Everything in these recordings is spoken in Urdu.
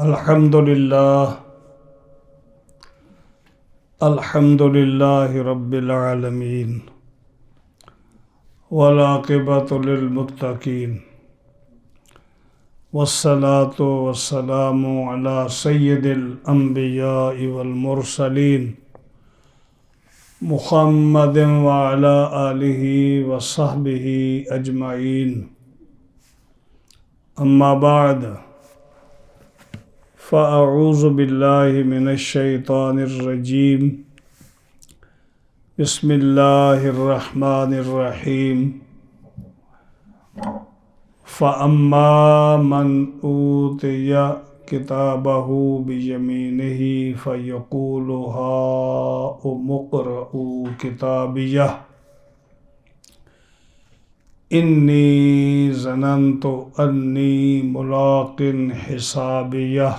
الحمد للہ رب العالمین والعاقبۃ للمتقین والصلاة والسلام علی سید الانبیاء والمرسلین محمد وعلی آلہ وصحبہ اجمعین اما بعد فاعوذ باللہ من الشیطان الرجیم بسم اللہ الرحمن الرحیم فَأَمَّا مَنْ أُوتِيَ كِتَابَهُ بِيَمِينِهِ فَيَقُولُ هَاؤُمُ اقْرَءُوا كِتَابِيَهْ إِنِّي ظَنَنْتُ أَنِّي مُلَاقٍ حِسَابِيَهْ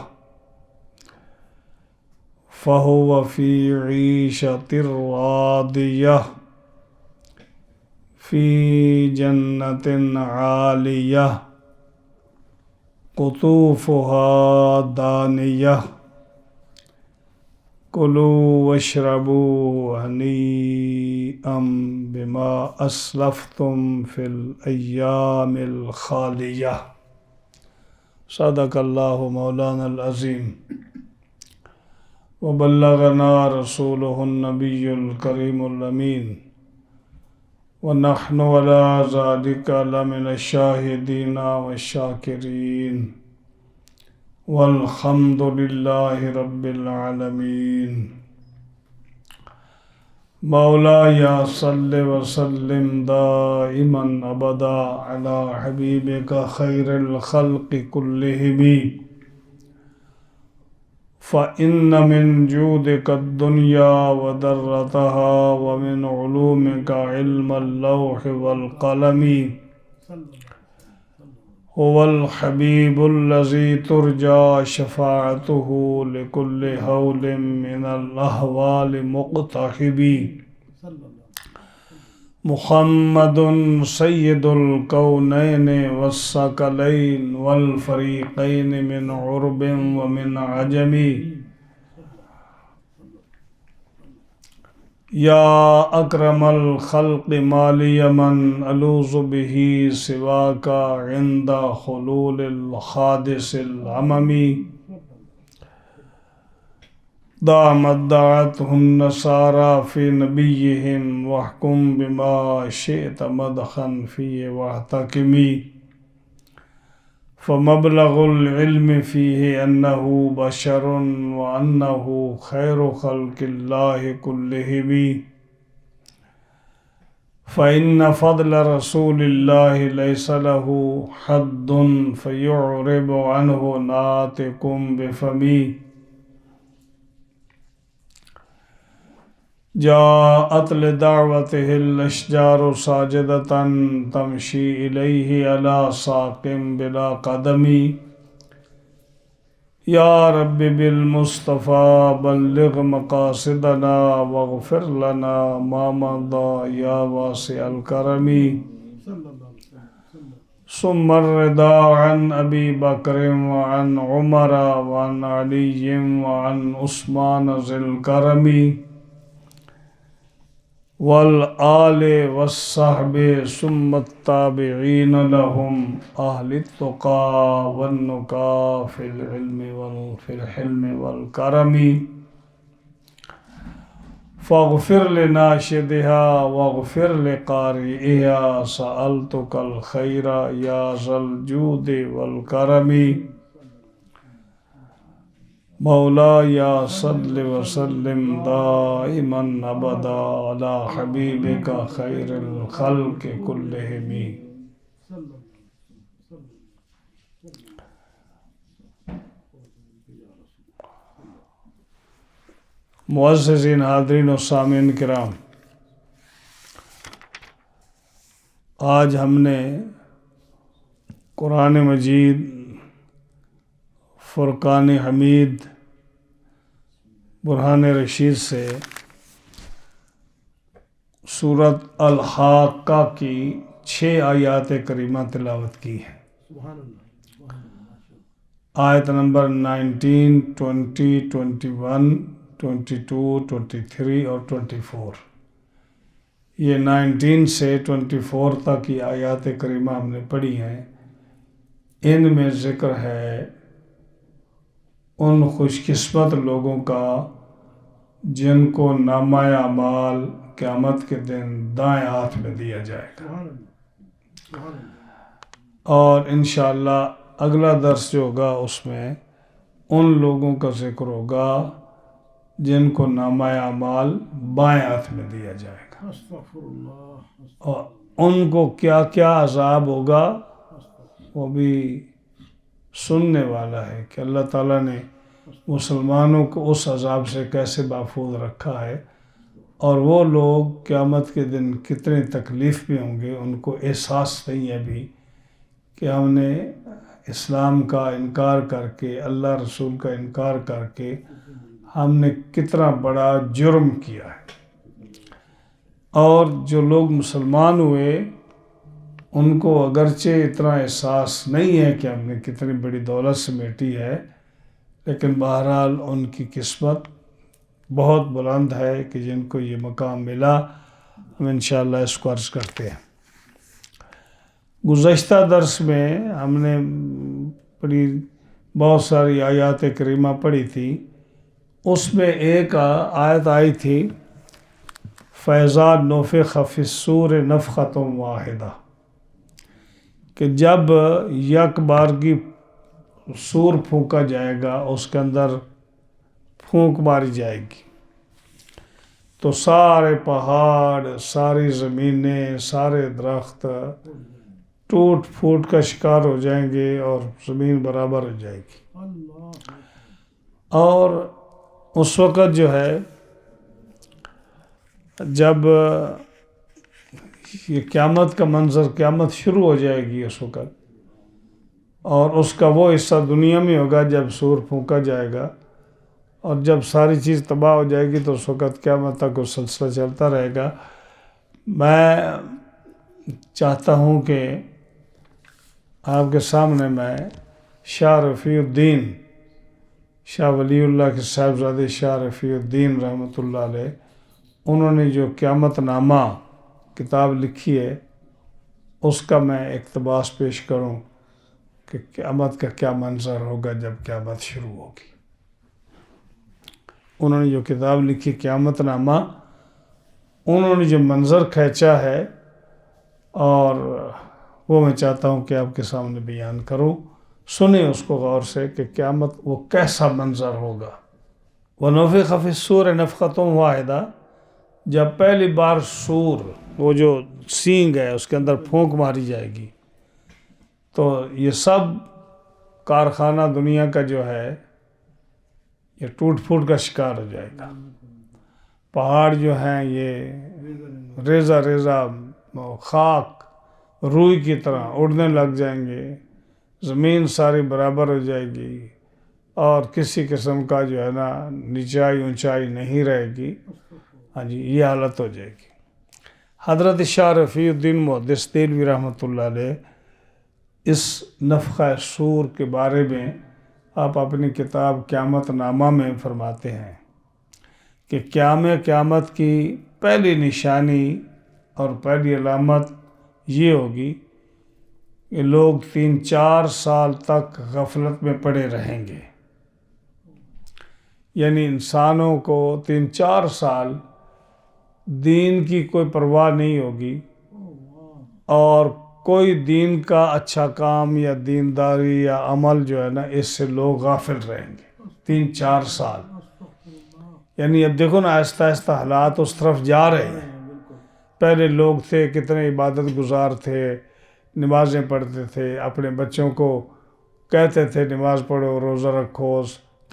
فَهُوَ فِي عِيشَةٍ رَاضِيَةٍ فِي جَنَّةٍ عَالِيَةٍ قُطُوفُهَا دَانِيَةٌ كُلُوا وَاشْرَبُوا هَنِيئًا بِمَا أَسْلَفْتُمْ فِي الْأَيَّامِ الْخَالِيَةِ صدق اللہ مولانا العظیم وبلغنا رسوله النبی الکریم الامین ونحن على ذلك لمن الشاہدین والشاکرین والحمد للہ رب العالمین مولایا صل وسلم دائما ابدا علی حبیبک خیر الخلق کلہم فإن من جودك الدنيا وذرتها ومن علومك علم اللوح والقلم هو الحبيب الذي ترجى شفاعته لكل هول من الأهوال مقتحب محمد سید الکونین والثقلین والفریقین من عرب ومن عجم یا اکرم الخلق مالی من الوذ به سواک عند حلول الحادث العممی دامت دعتہ النصارى في نبيهم واحكم بما شئت مدحا فيه واحتكمي فمبلغ العلم فيه أنه بشر وأنه خير خلق الله كلهم فإن فضل رسول الله ليس له حد فيعرب عنه ناطق بفمي جاءت لدعوته الأشجار ساجدة تمشي إليه على ساق بلا قدم يا رب بالمصطفى بلغ مقاصدنا واغفر لنا ما مضى يا واسع الكرم ثم الرضا عن أبي بكر وعن عمر وعن علي وعن عثمان ذي الكرم والآل والصحب ثم التابعین لهم اہل التقى والنقى في العلم وفي الحلم والكرم فاغفر لناشدها واغفر لقارئها سألتك الخير يا ذا الجود والكرم مولایا صل وسلم دائما ابدا علی حبیبک خیر الخلق کلہم معززین حاضرین و سامعین کرام، آج ہم نے قرآن مجید فرقان حمید برہان رشید سے سورۃ الحاقہ کی 6 آیات کریمہ تلاوت کی ہے۔ آیت نمبر 19 20 21 22 23 اور 24۔ یہ 19 سے 24 تک یہ آیات کریمہ ہم نے پڑھی ہیں۔ ان میں ذکر ہے ان خوش قسمت لوگوں کا جن کو نامہ اعمال قیامت کے دن دائیں ہاتھ میں دیا جائے گا۔ اور انشاءاللہ اگلا درس جو ہوگا اس میں ان لوگوں کا ذکر ہوگا جن کو نامہ اعمال بائیں ہاتھ میں دیا جائے گا، اور ان کو کیا کیا عذاب ہوگا وہ بھی سننے والا ہے کہ اللہ تعالیٰ نے مسلمانوں کو اس عذاب سے کیسے محفوظ رکھا ہے، اور وہ لوگ قیامت کے دن کتنے تکلیف میں ہوں گے ان کو احساس نہیں ہے ابھی کہ ہم نے اسلام کا انکار کر کے، اللہ رسول کا انکار کر کے ہم نے کتنا بڑا جرم کیا ہے۔ اور جو لوگ مسلمان ہوئے ان کو اگرچہ اتنا احساس نہیں ہے کہ ہم نے کتنی بڑی دولت سمیٹی ہے، لیکن بہرحال ان کی قسمت بہت بلند ہے کہ جن کو یہ مقام ملا۔ ہم انشاءاللہ اس کو عرض کرتے ہیں۔ گزشتہ درس میں ہم نے بڑی بہت ساری آیات کریمہ پڑھی تھی، اس میں ایک آیت آئی تھی فَإِذَا نُفِخَ فِي الصُّورِ نَفْخَةٌ وَاحِدَةٌ، کہ جب یک بارگی سور پھونکا جائے گا، اس کے اندر پھونک ماری جائے گی تو سارے پہاڑ، ساری زمینیں، سارے درخت ٹوٹ پھوٹ کا شکار ہو جائیں گے اور زمین برابر ہو جائے گی۔ اور اس وقت جو ہے جب یہ قیامت کا منظر، قیامت شروع ہو جائے گی اس وقت، اور اس کا وہ حصہ دنیا میں ہوگا جب سور پھونکا جائے گا، اور جب ساری چیز تباہ ہو جائے گی تو اس وقت قیامت تک وہ سلسلہ چلتا رہے گا۔ میں چاہتا ہوں کہ آپ کے سامنے میں شاہ رفیع الدین، شاہ ولی اللہ کے صاحبزادے شاہ رفیع الدین رحمۃ اللہ علیہ، انہوں نے جو قیامت نامہ کتاب لکھی ہے اس کا میں اقتباس پیش کروں کہ قیامت کا کیا منظر ہوگا جب قیامت شروع ہوگی۔ انہوں نے جو کتاب لکھی قیامت نامہ، انہوں نے جو منظر کھینچا ہے اور وہ میں چاہتا ہوں کہ آپ کے سامنے بیان کروں۔ سنیں اس کو غور سے کہ قیامت وہ کیسا منظر ہوگا۔ وَنُفِخَ فِي الصُّورِ نَفْخَةٌ وَاحِدَةٌ، جب پہلی بار سور، وہ جو سینگ ہے اس کے اندر پھونک ماری جائے گی تو یہ سب کارخانہ دنیا کا جو ہے یہ ٹوٹ پھوٹ کا شکار ہو جائے گا۔ پہاڑ جو ہیں یہ ریزہ ریزہ خاک روئی کی طرح اڑنے لگ جائیں گے، زمین ساری برابر ہو جائے گی، اور کسی قسم کا جو ہے نا نچائی اونچائی نہیں رہے گی۔ ہاں جی، یہ حالت ہو جائے گی۔ حضرت شاہ رفیع الدین محدث دہلوی رحمۃ اللہ علیہ اس نفخہ صور کے بارے میں آپ اپنی کتاب قیامت نامہ میں فرماتے ہیں کہ قیامت کی پہلی نشانی اور پہلی علامت یہ ہوگی کہ لوگ 3-4 سال تک غفلت میں پڑے رہیں گے، یعنی انسانوں کو 3-4 سال دین کی کوئی پرواہ نہیں ہوگی، اور کوئی دین کا اچھا کام یا دینداری یا عمل جو ہے نا اس سے لوگ غافل رہیں گے 3-4 سال۔ یعنی اب دیکھو نا آہستہ آہستہ حالات اس طرف جا رہے ہیں۔ پہلے لوگ تھے کتنے عبادت گزار تھے، نمازیں پڑھتے تھے، اپنے بچوں کو کہتے تھے نماز پڑھو، روزہ رکھو،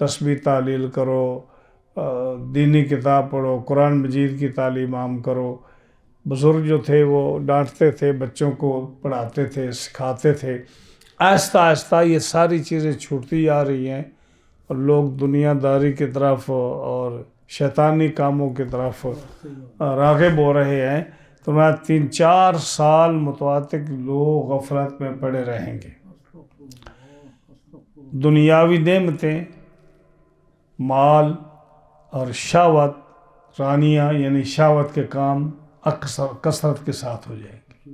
تسبیح تحلیل کرو، دینی کتاب پڑھو، قرآن مجید کی تعلیم عام کرو۔ بزرگ جو تھے وہ ڈانٹتے تھے، بچوں کو پڑھاتے تھے، سکھاتے تھے۔ آہستہ آہستہ یہ ساری چیزیں چھوٹتی جا رہی ہیں اور لوگ دنیا داری کی طرف اور شیطانی کاموں کی طرف راغب ہو رہے ہیں۔ تو 3-4 سال متواتر لوگ غفلت میں پڑے رہیں گے۔ دنیاوی نعمتیں، مال اور شہوت، رانیہ یعنی شہوت کے کام کثرت کے ساتھ ہو جائیں گے۔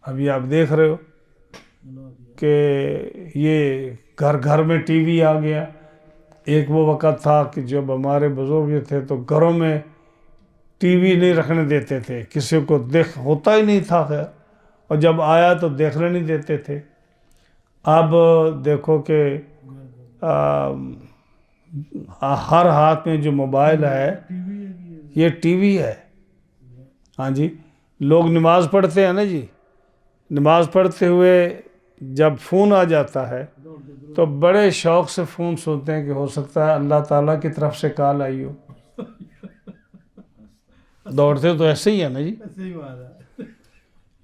ابھی آپ دیکھ رہے ہو کہ یہ گھر گھر میں ٹی وی آ گیا۔ ایک وہ وقت تھا کہ جب ہمارے بزرگ جو تھے تو گھروں میں ٹی وی نہیں رکھنے دیتے تھے، کسی کو ہوتا ہی نہیں تھا خیر، اور جب آیا تو دیکھنے نہیں دیتے تھے۔ اب دیکھو کہ ہر ہاتھ میں جو موبائل ہے یہ ٹی وی ہے۔ ہاں جی، لوگ نماز پڑھتے ہیں نا جی، نماز پڑھتے ہوئے جب فون آ جاتا ہے تو بڑے شوق سے فون سنتے ہیں کہ ہو سکتا ہے اللہ تعالیٰ کی طرف سے کال آئی ہو۔ دوڑتے تو ایسے ہی ہے نا جی،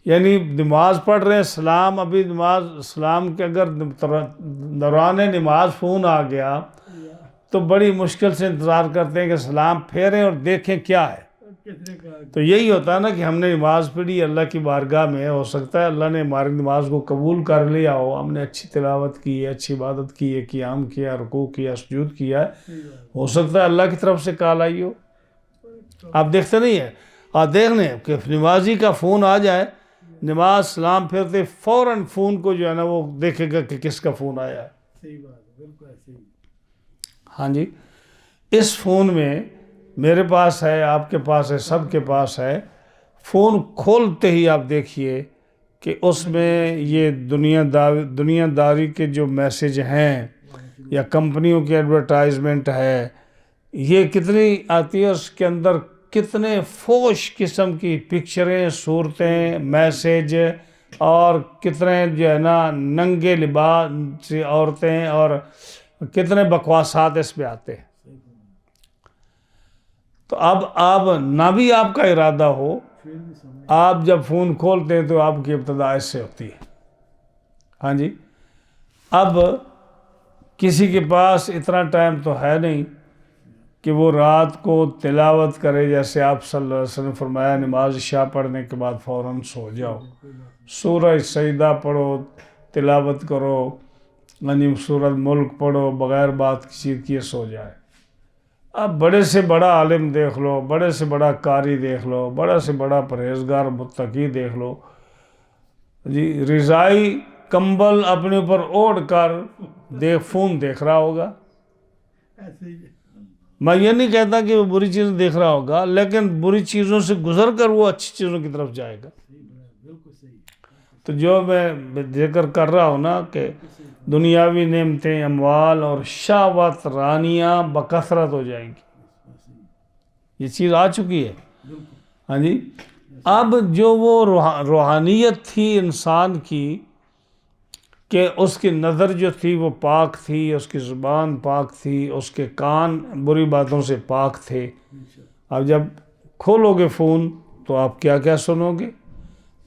یعنی نماز پڑھ رہے ہیں، اسلام ابھی اسلام کے اگر دوران نماز فون آ گیا تو بڑی مشکل سے انتظار کرتے ہیں کہ سلام پھیریں اور دیکھیں کیا ہے۔ تو یہی ہوتا ہے نا کہ ہم نے نماز پڑھی اللہ کی بارگاہ میں، ہو سکتا ہے اللہ نے ہماری نماز کو قبول کر لیا ہو، ہم نے اچھی تلاوت کی ہے، اچھی عبادت کی ہے، قیام کیا، رکوع کیا، سجود کیا ہے، ہو سکتا ہے اللہ کی طرف سے کال آئی ہو۔ آپ دیکھتے نہیں ہیں، آپ دیکھ لیں کہ نمازی کا فون آ جائے، نماز سلام پھرتے فوراً فون کو جو ہے نا وہ دیکھے گا کہ کس کا فون آیا ہے۔ ہاں جی، اس فون میں میرے پاس ہے، آپ کے پاس ہے، سب کے پاس ہے۔ فون کھولتے ہی آپ دیکھیے کہ اس میں یہ دنیا داری کے جو میسج ہیں یا کمپنیوں کی ایڈورٹائزمنٹ ہے یہ کتنی آتی ہے، اس کے اندر کتنے فوش قسم کی پکچریں، صورتیں، میسج، اور کتنے جو ہے نا ننگے لباس عورتیں، اور کتنے بکواسات اس پہ آتے ہیں۔ تو اب آپ نہ بھی آپ کا ارادہ ہو، آپ جب فون کھولتے ہیں تو آپ کی ابتدا اس سے ہوتی ہے۔ ہاں جی، اب کسی کے پاس اتنا ٹائم تو ہے نہیں کہ وہ رات کو تلاوت کرے، جیسے آپ صلی اللہ علیہ وسلم نے فرمایا نماز عشاء پڑھنے کے بعد فوراً سو جاؤ، سورہ سجدہ پڑھو، تلاوت کرو، یعنی سورۃ ملک پڑھو، بغیر بات کسی کیے سو جائے۔ اب بڑے سے بڑا عالم دیکھ لو، بڑے سے بڑا قاری دیکھ لو، بڑا سے بڑا پرہیزگار متقی دیکھ لو جی، رضائی کمبل اپنے اوپر اوڑھ کر فون دیکھ رہا ہوگا۔ میں یہ نہیں کہتا کہ وہ بری چیزیں دیکھ رہا ہوگا، لیکن بری چیزوں سے گزر کر وہ اچھی چیزوں کی طرف جائے گا۔ تو جو میں ذکر کر رہا ہوں نا کہ دنیاوی نعمتیں، اموال اور شہوت رانیاں بکثرت ہو جائیں گی، یہ چیز آ چکی ہے۔ ہاں جی، اب جو وہ روحانیت تھی انسان کی کہ اس کی نظر جو تھی وہ پاک تھی، اس کی زبان پاک تھی، اس کے کان بری باتوں سے پاک تھے۔ اب جب کھولو گے فون تو آپ کیا کیا سنو گے،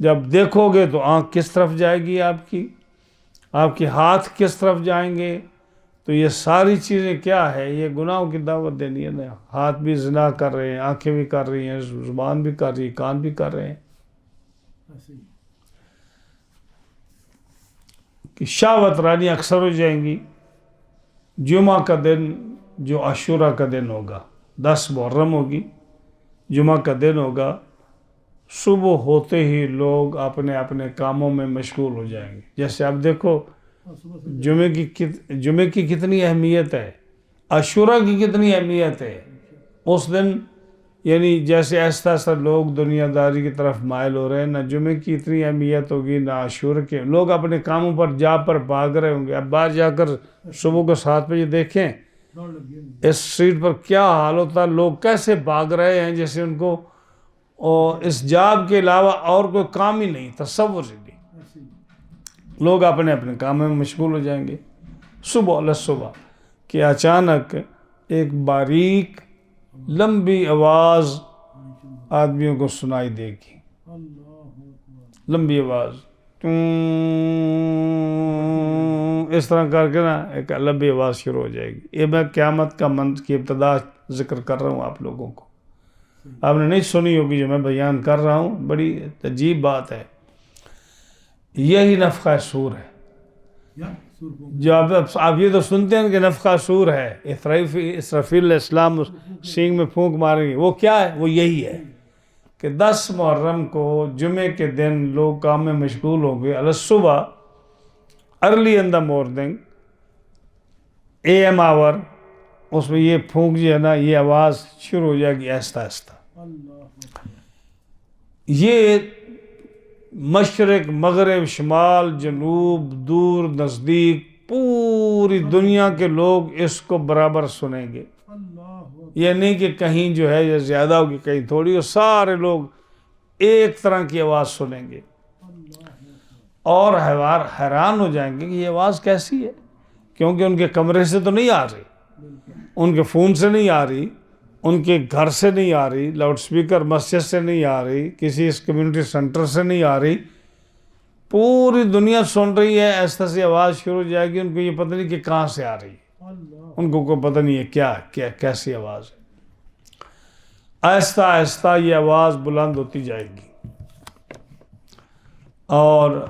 جب دیکھو گے تو آنکھ کس طرف جائے گی، آپ کے ہاتھ کس طرف جائیں گے، تو یہ ساری چیزیں کیا ہے، یہ گناہوں کی دعوت دینی ہے نا۔ ہاتھ بھی زنا کر رہے ہیں، آنکھیں بھی کر رہی ہیں، زبان بھی کر رہی ہے، کان بھی کر رہے ہیں، کہ شہوت رانی اکثر ہو جائیں گی۔ جمعہ کا دن جو عاشورہ کا دن ہوگا، 10 محرم ہوگی، جمعہ کا دن ہوگا، صبح ہوتے ہی لوگ اپنے اپنے کاموں میں مشغول ہو جائیں گے۔ جیسے آپ دیکھو جمعے کی کتنی اہمیت ہے، عاشورہ کی کتنی اہمیت ہے۔ اس دن یعنی جیسے ایسا ایسا لوگ دنیا داری کی طرف مائل ہو رہے ہیں، نہ جمعے کی اتنی اہمیت ہوگی نہ عاشورہ کے، لوگ اپنے کاموں پر بھاگ رہے ہوں گے۔ اب باہر جا کر صبح کو 7 بجے دیکھیں اس اسٹریٹ پر کیا حال ہوتا ہے، لوگ کیسے بھاگ رہے ہیں جیسے ان کو اس جاب کے علاوہ اور کوئی کام ہی نہیں، تصور ہی نہیں۔ لوگ اپنے اپنے کام میں مشغول ہو جائیں گے۔ صبح کہ اچانک ایک باریک لمبی آواز آدمیوں کو سنائی دے گی، لمبی آواز اس طرح کر کے نا ایک لمبی آواز شروع ہو جائے گی۔ یہ میں قیامت کا منظر کی ابتدا ذکر کر رہا ہوں آپ لوگوں کو، آپ نے نہیں سنی ہوگی جو میں بیان کر رہا ہوں، بڑی عجیب بات ہے۔ یہی نفخہ صور ہے، جو آپ یہ تو سنتے ہیں کہ نفخہ سور ہے، اسرافیل علیہ السلام سینگ میں پھونک ماریں گے، وہ کیا ہے؟ وہ یہی ہے کہ 10 محرم کو جمعے کے دن لوگ کام میں مشغول ہوں گے، صبح early in the morning AM آور، اس میں یہ پھونک جو ہے نا، یہ آواز شروع ہو جائے گی آہستہ آہستہ۔ یہ مشرق مغرب شمال جنوب دور نزدیک پوری دنیا کے لوگ اس کو برابر سنیں گے، یہ نہیں کہ کہیں جو ہے یہ زیادہ ہوگی کہیں تھوڑی، اور سارے لوگ ایک طرح کی آواز سنیں گے اور حیران ہو جائیں گے کہ یہ آواز کیسی ہے، کیونکہ ان کے کمرے سے تو نہیں آ رہی، ان کے فون سے نہیں آ رہی، ان کے گھر سے نہیں آ رہی، لاؤڈ سپیکر مسجد سے نہیں آ رہی، کسی اس کمیونٹی سینٹر سے نہیں آ رہی، پوری دنیا سن رہی ہے، ایسا سی آواز شروع ہو جائے گی، ان کو یہ پتہ نہیں کہ کہاں سے آ رہی ہے، ان کو کوئی پتہ نہیں ہے کیا کیسی آواز ہے۔ آہستہ آہستہ یہ آواز بلند ہوتی جائے گی اور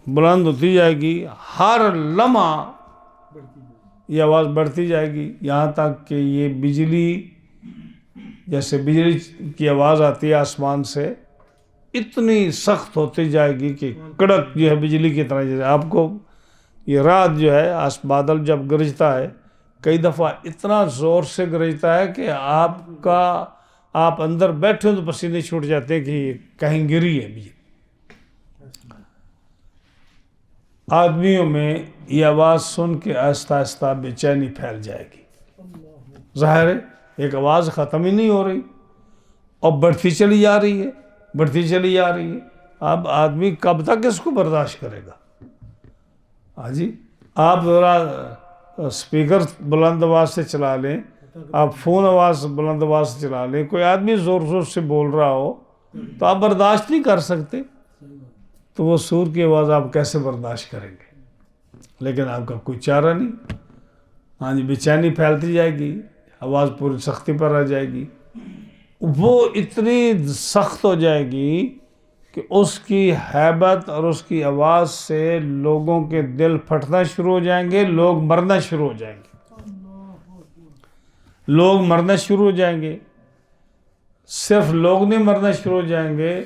بلند ہوتی جائے گی، ہر لمحہ یہ آواز بڑھتی جائے گی، یہاں تک کہ یہ بجلی، جیسے بجلی کی آواز آتی ہے آسمان سے، اتنی سخت ہوتی جائے گی کہ کڑک جو ہے بجلی کی طرح، جیسے آپ کو یہ رات جو ہے بادل جب گرجتا ہے کئی دفعہ اتنا زور سے گرجتا ہے کہ آپ اندر بیٹھے تو پسینے چھوٹ جاتے ہیں کہ کہیں گری ہے بجلی۔ آدمیوں میں یہ آواز سن کے آہستہ آہستہ بے چینی پھیل جائے گی، ظاہر ہے ایک آواز ختم ہی نہیں ہو رہی اور بڑھتی چلی جا رہی ہے، بڑھتی چلی جا رہی ہے۔ اب آدمی کب تک اس کو برداشت کرے گا؟ ہاں جی، آپ ذرا اسپیکر بلند آواز سے چلا لیں، آپ فون بلند آواز سے چلا لیں، کوئی آدمی زور زور سے بول رہا ہو تو آپ برداشت نہیں کر سکتے، تو وہ سور کی آواز آپ کیسے برداشت کریں گے؟ لیکن آپ کا کوئی چارہ نہیں، ہاں جی، بے چینی پھیلتی جائے گی، آواز پوری سختی پر آ جائے گی، وہ اتنی سخت ہو جائے گی کہ اس کی ہیبت اور اس کی آواز سے لوگوں کے دل پھٹنا شروع ہو جائیں گے، لوگ مرنا شروع ہو جائیں گے، لوگ مرنا شروع ہو جائیں گے۔ صرف لوگ نہیں مرنا شروع ہو جائیں گے،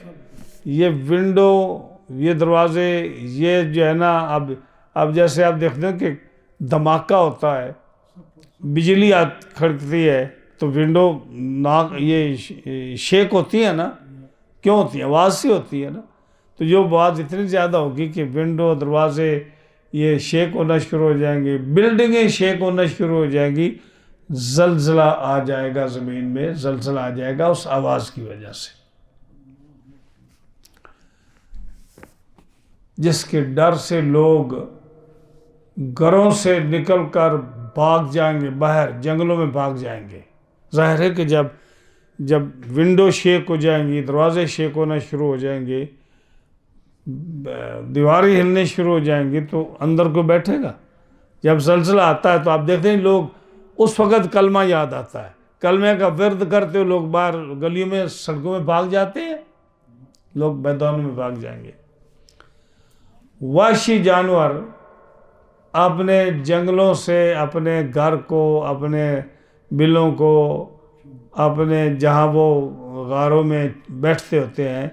یہ ونڈو، یہ دروازے، یہ جو ہے نا، اب جیسے آپ دیکھتے ہیں کہ دھماکہ ہوتا ہے، بجلی کھڑکتی ہے تو ونڈو یہ شیک ہوتی ہے نا، کیوں ہوتی ہے؟ آواز سے ہوتی ہے نا، تو جو آواز اتنی زیادہ ہوگی کہ ونڈو دروازے یہ شیک ہونا شروع ہو جائیں گے، بلڈنگیں شیک ہونا شروع ہو جائیں گی، زلزلہ آ جائے گا، زمین میں زلزلہ آ جائے گا اس آواز کی وجہ سے، جس کے ڈر سے لوگ گھروں سے نکل کر بھاگ جائیں گے، باہر جنگلوں میں بھاگ جائیں گے۔ ظاہر ہے کہ جب ونڈو شیک ہو جائیں گی، دروازے شیک ہونا شروع ہو جائیں گے، دیواریں ہلنے شروع ہو جائیں گی، تو اندر کو بیٹھے گا؟ جب زلزلہ آتا ہے تو آپ دیکھتے ہیں لوگ اس وقت کلمہ یاد آتا ہے، کلمے کا ورد کرتے ہوئے لوگ باہر گلیوں میں سڑکوں میں بھاگ جاتے ہیں، لوگ میدانوں میں بھاگ جائیں گے۔ وحشی جانور اپنے جنگلوں سے اپنے گھر کو، اپنے بلوں کو، اپنے جہاں وہ غاروں میں بیٹھتے ہوتے ہیں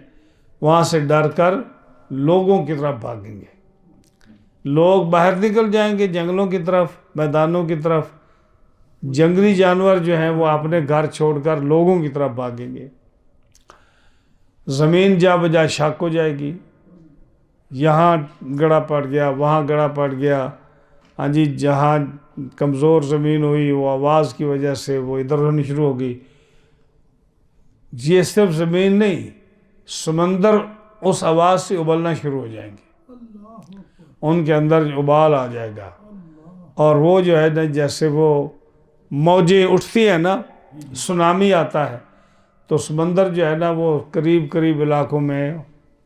وہاں سے ڈر کر لوگوں کی طرف بھاگیں گے، لوگ باہر نکل جائیں گے جنگلوں کی طرف، میدانوں کی طرف، جنگلی جانور جو ہیں وہ اپنے گھر چھوڑ کر لوگوں کی طرف بھاگیں گے، زمین جا بجا شک ہو جائے گی، یہاں گڑا پڑ گیا، وہاں گڑا پڑ گیا، ہاں جی، جہاں کمزور زمین ہوئی وہ آواز کی وجہ سے وہ ادھر ہونی شروع ہو گئی۔ یہ صرف زمین نہیں، سمندر اس آواز سے ابلنا شروع ہو جائیں گے، ان کے اندر ابال آ جائے گا، اور وہ جو ہے نا، جیسے وہ موجیں اٹھتی ہیں نا، سونامی آتا ہے، تو سمندر جو ہے نا وہ قریب قریب علاقوں میں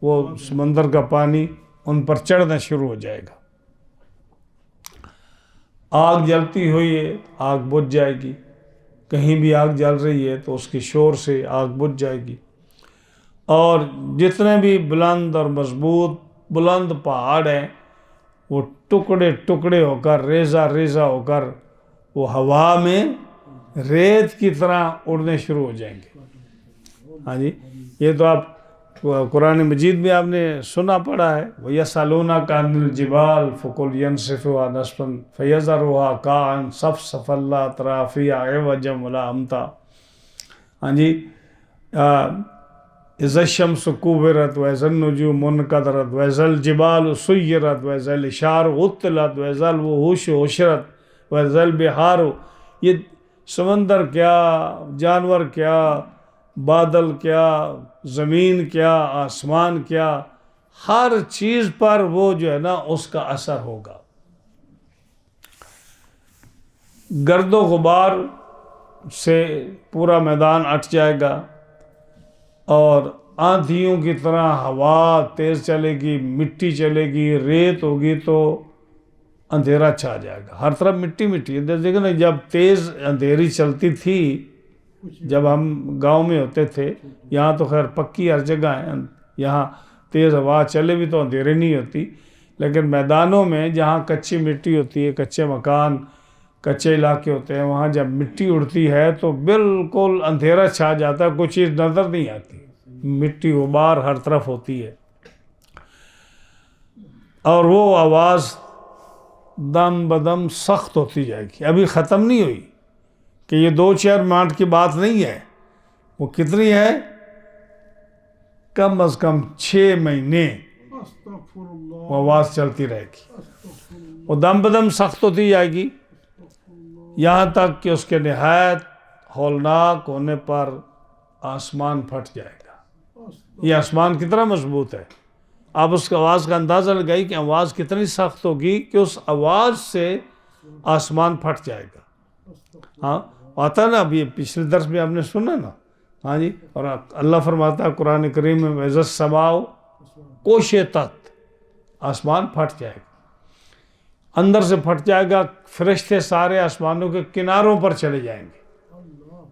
وہ سمندر کا پانی ان پر چڑھنا شروع ہو جائے گا۔ آگ جلتی ہوئی ہے، آگ بجھ جائے گی، کہیں بھی آگ جل رہی ہے تو اس کے شور سے آگ بجھ جائے گی، اور جتنے بھی بلند اور مضبوط بلند پہاڑ ہیں وہ ٹکڑے ٹکڑے ہو کر ریزہ ریزہ ہو کر وہ ہوا میں ریت کی طرح اڑنے شروع ہو جائیں گے. ہاں جی، یہ تو آپ قرآن مجید میں آپ نے سنا پڑھا ہے. وَيَسْأَلُونَكَ عَنِ الْجِبَالِ فَقُلْ يَنسِفُهَا نَسْفًا فَيَذَرُهَا قَاعًا صَفْصَفًا لَا تَرَىٰ فِيهَا عِوَجًا وَلَا أَمْتًا. ہاں جی، إِذَا الشَّمْسُ كُوِّرَتْ وَإِذَا النُّجُومُ انكَدَرَتْ وَإِذَا الْجِبَالُ سُيِّرَتْ وَإِذَا الْعِشَارُ عُطِّلَتْ وَإِذَا الْوُحُوشُ حُشِرَتْ وَإِذَا الْبِحَارُ. یہ سمندر کیا، جانور کیا، بادل کیا، زمین کیا، آسمان کیا، ہر چیز پر وہ جو ہے نا اس کا اثر ہوگا. گرد و غبار سے پورا میدان اٹھ جائے گا اور آندھیوں کی طرح ہوا تیز چلے گی، مٹی چلے گی، ریت ہوگی تو اندھیرا چھا جائے گا. ہر طرف مٹی مٹی. دیکھیں نا، جب تیز اندھیری چلتی تھی جب ہم گاؤں میں ہوتے تھے، یہاں تو خیر پکی ہر جگہ ہے، یہاں تیز ہوا چلے بھی تو اندھیرے نہیں ہوتی، لیکن میدانوں میں جہاں کچی مٹی ہوتی ہے، کچے مکان، کچے علاقے ہوتے ہیں، وہاں جب مٹی اڑتی ہے تو بالکل اندھیرا چھا جاتا ہے، کوئی چیز نظر نہیں آتی، مٹی غبار ہر طرف ہوتی ہے. اور وہ آواز دم بدم سخت ہوتی جائے گی. ابھی ختم نہیں ہوئی کہ یہ 2-4 منٹ کی بات نہیں ہے. وہ کتنی ہے؟ کم از کم 6 مہینے وہ آواز چلتی رہے گی. وہ دم بدم سخت ہوتی جائے گی یہاں تک کہ اس کے نہایت ہولناک ہونے پر آسمان پھٹ جائے گا. یہ آسمان کتنا مضبوط ہے. آپ اس کی آواز کا اندازہ لگائی کہ آواز کتنی سخت ہوگی کہ اس آواز سے آسمان پھٹ جائے گا. ہاں آتا نا، ابھی پچھلے درس میں آپ نے سنا نا. ہاں جی، اور اللہ فرماتا ہے قرآن کریم میں وَإِذَا السَّمَاءُ كُشِطَتْ، آسمان پھٹ جائے گا، اندر سے پھٹ جائے گا. فرشتے سارے آسمانوں کے کناروں پر چلے جائیں گے،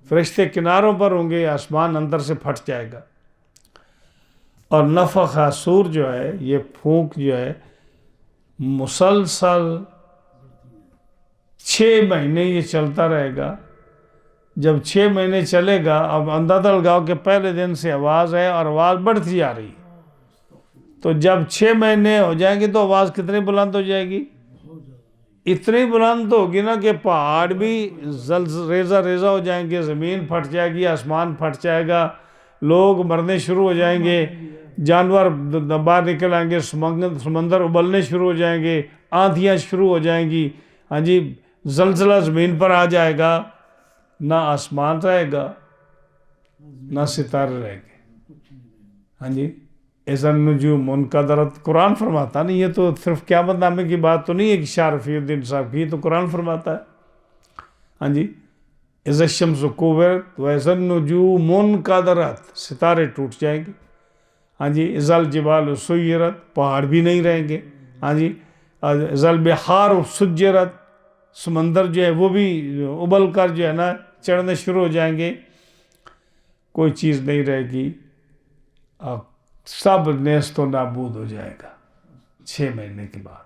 فرشتے کناروں پر ہوں گے، آسمان اندر سے پھٹ جائے گا. اور نفخ صور جو ہے، یہ پھونک جو ہے، مسلسل 6 مہینے یہ چلتا رہے گا. جب 6 مہینے چلے گا، اب اندازہ لگاؤ کہ پہلے دن سے آواز ہے اور آواز بڑھتی جا رہی ہے، تو جب 6 مہینے ہو جائیں گے تو آواز کتنی بلند ہو جائے گی؟ اتنی بلند ہوگی نا کہ پہاڑ بھی ریزہ ریزہ ہو جائیں گے، زمین پھٹ جائے گی، آسمان پھٹ جائے گا، لوگ مرنے شروع ہو جائیں گے، جانور باہر نکل آئیں گے، سمندر ابلنے شروع ہو جائیں گے، آندھیاں شروع ہو جائیں گی. ہاں جی، زلزلہ زمین پر آ جائے گا، نہ آسمان رہے گا نہ ستارے رہے گے. ہاں جی، اِذَا النُّجُومُ انْكَدَرَتْ، قرآن فرماتا نہیں. یہ تو صرف قیامت نامے کی بات تو نہیں ہے کہ شاہ رفیع الدین صاحب کی، یہ تو قرآن فرماتا ہے. ہاں جی، اِذَا الشَّمْسُ كُوِّرَتْ وَإِذَا النُّجُومُ انْكَدَرَتْ، ستارے ٹوٹ جائیں گے. ہاں جی، اِذَا الْجِبَالُ سُيِّرَتْ، پہاڑ بھی نہیں رہیں گے. ہاں جی، اِذَا الْبِحَارُ سُجِّرَتْ، سمندر جو ہے وہ بھی ابل کر جو ہے نا چڑھنے شروع ہو جائیں گے، کوئی چیز نہیں رہے گی، سب نیست و نابود ہو جائے گا 6 مہینے کے بعد.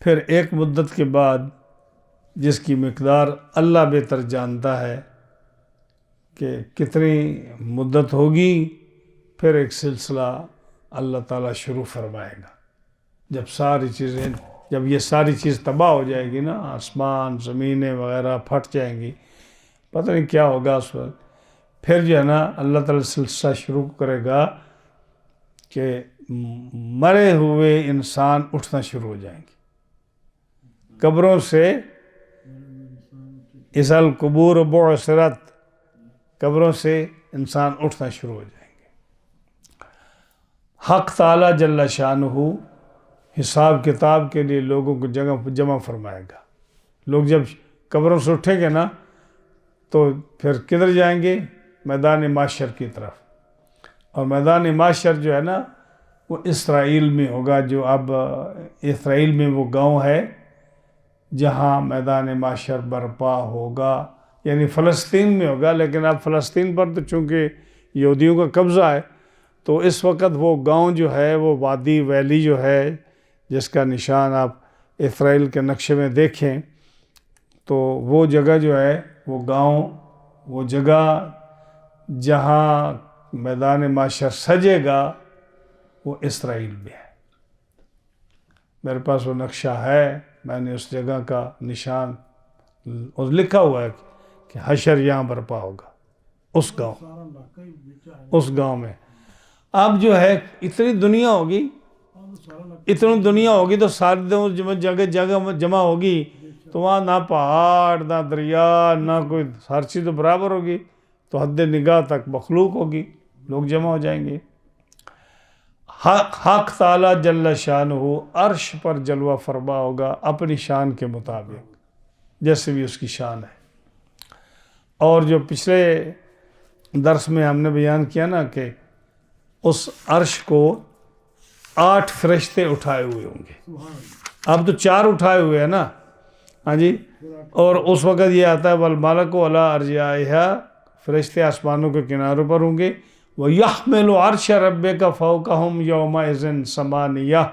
پھر ایک مدت کے بعد، جس کی مقدار اللہ بہتر جانتا ہے کہ کتنی مدت ہوگی، پھر ایک سلسلہ اللہ تعالیٰ شروع فرمائے گا. جب یہ ساری چیز تباہ ہو جائے گی نا، آسمان زمینیں وغیرہ پھٹ جائیں گی، پتہ نہیں کیا ہوگا اس وقت. پھر جو ہے نا اللہ تعالیٰ سلسلہ شروع کرے گا کہ مرے ہوئے انسان اٹھنا شروع ہو جائیں گے قبروں سے. اِذَا الْقُبُورُ بُعْثِرَتْ، قبروں سے انسان اٹھنا شروع ہو جائیں گے. حق تعالیٰ جل شانہ حساب کتاب کے لیے لوگوں کو جمع فرمائے گا. لوگ جب قبروں سے اٹھیں گے نا تو پھر کدھر جائیں گے؟ میدان معاشر کی طرف. اور میدان معاشر جو ہے نا وہ اسرائیل میں ہوگا. جو اب اسرائیل میں وہ گاؤں ہے جہاں میدان معاشر برپا ہوگا، یعنی فلسطین میں ہوگا. لیکن اب فلسطین پر تو چونکہ یہودیوں کا قبضہ ہے تو اس وقت وہ گاؤں جو ہے، وہ وادی ویلی جو ہے، جس کا نشان آپ اسرائیل کے نقشے میں دیکھیں، تو وہ جگہ جو ہے، وہ گاؤں، وہ جگہ جہاں میدان معاشر سجے گا، وہ اسرائیل میں ہے۔ میرے پاس وہ نقشہ ہے، میں نے اس جگہ کا نشان اور لکھا ہوا ہے کہ حشر یہاں برپا ہوگا، اس گاؤں میں۔ اب جو ہے اتنی دنیا ہوگی، تو ساری جگہ جمع ہوگی، تو وہاں نہ پہاڑ، نہ دریا، نہ کوئی، ہر چیز تو برابر ہوگی، تو حد نگاہ تک مخلوق ہوگی، لوگ جمع ہو جائیں گے۔ حق تعالیٰ جل شانہ عرش پر جلوہ فرما ہوگا اپنی شان کے مطابق، جیسے بھی اس کی شان ہے۔ اور جو پچھلے درس میں ہم نے بیان کیا نا کہ اس عرش کو 8 فرشتے اٹھائے ہوئے ہوں گے، اب تو 4 اٹھائے ہوئے ہیں نا، ہاں جی، اور اس وقت یہ آتا ہے والملک علی ارجائها، فرشتے آسمانوں کے کناروں پر ہوں گے، وَيَحْمِلُ عَرْشَ رَبِّكَ فَوْقَهُمْ يَوْمَئِذٍ ثَمَانِيَةٌ،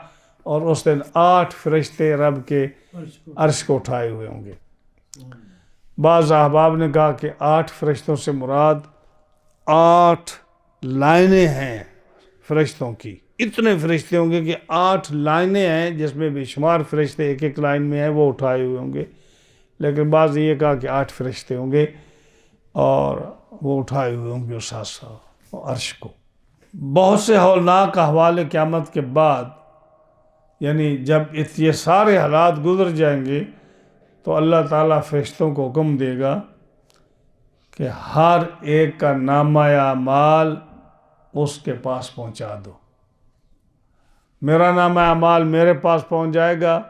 اور اس دن 8 فرشتے رب کے عرش کو اٹھائے ہوئے ہوں گے۔ بعض احباب نے کہا کہ 8 فرشتوں سے مراد 8 لائنیں ہیں فرشتوں کی، اتنے فرشتے ہوں گے کہ 8 لائنیں ہیں، جس میں بے شمار فرشتے ایک ایک لائن میں ہیں، وہ اٹھائے ہوئے ہوں گے۔ لیکن بعض یہ کہا کہ 8 فرشتے ہوں گے اور وہ اٹھائے ہوئے ہوں گے اس عرش کو۔ بہت سے ہولناک احوال قیامت کے بعد، یعنی جب یہ سارے حالات گزر جائیں گے، تو اللہ تعالیٰ فرشتوں کو حکم دے گا کہ ہر ایک کا نامہ اعمال اس کے پاس پہنچا دو۔ میرا نامہ اعمال میرے پاس پہنچ جائے گا،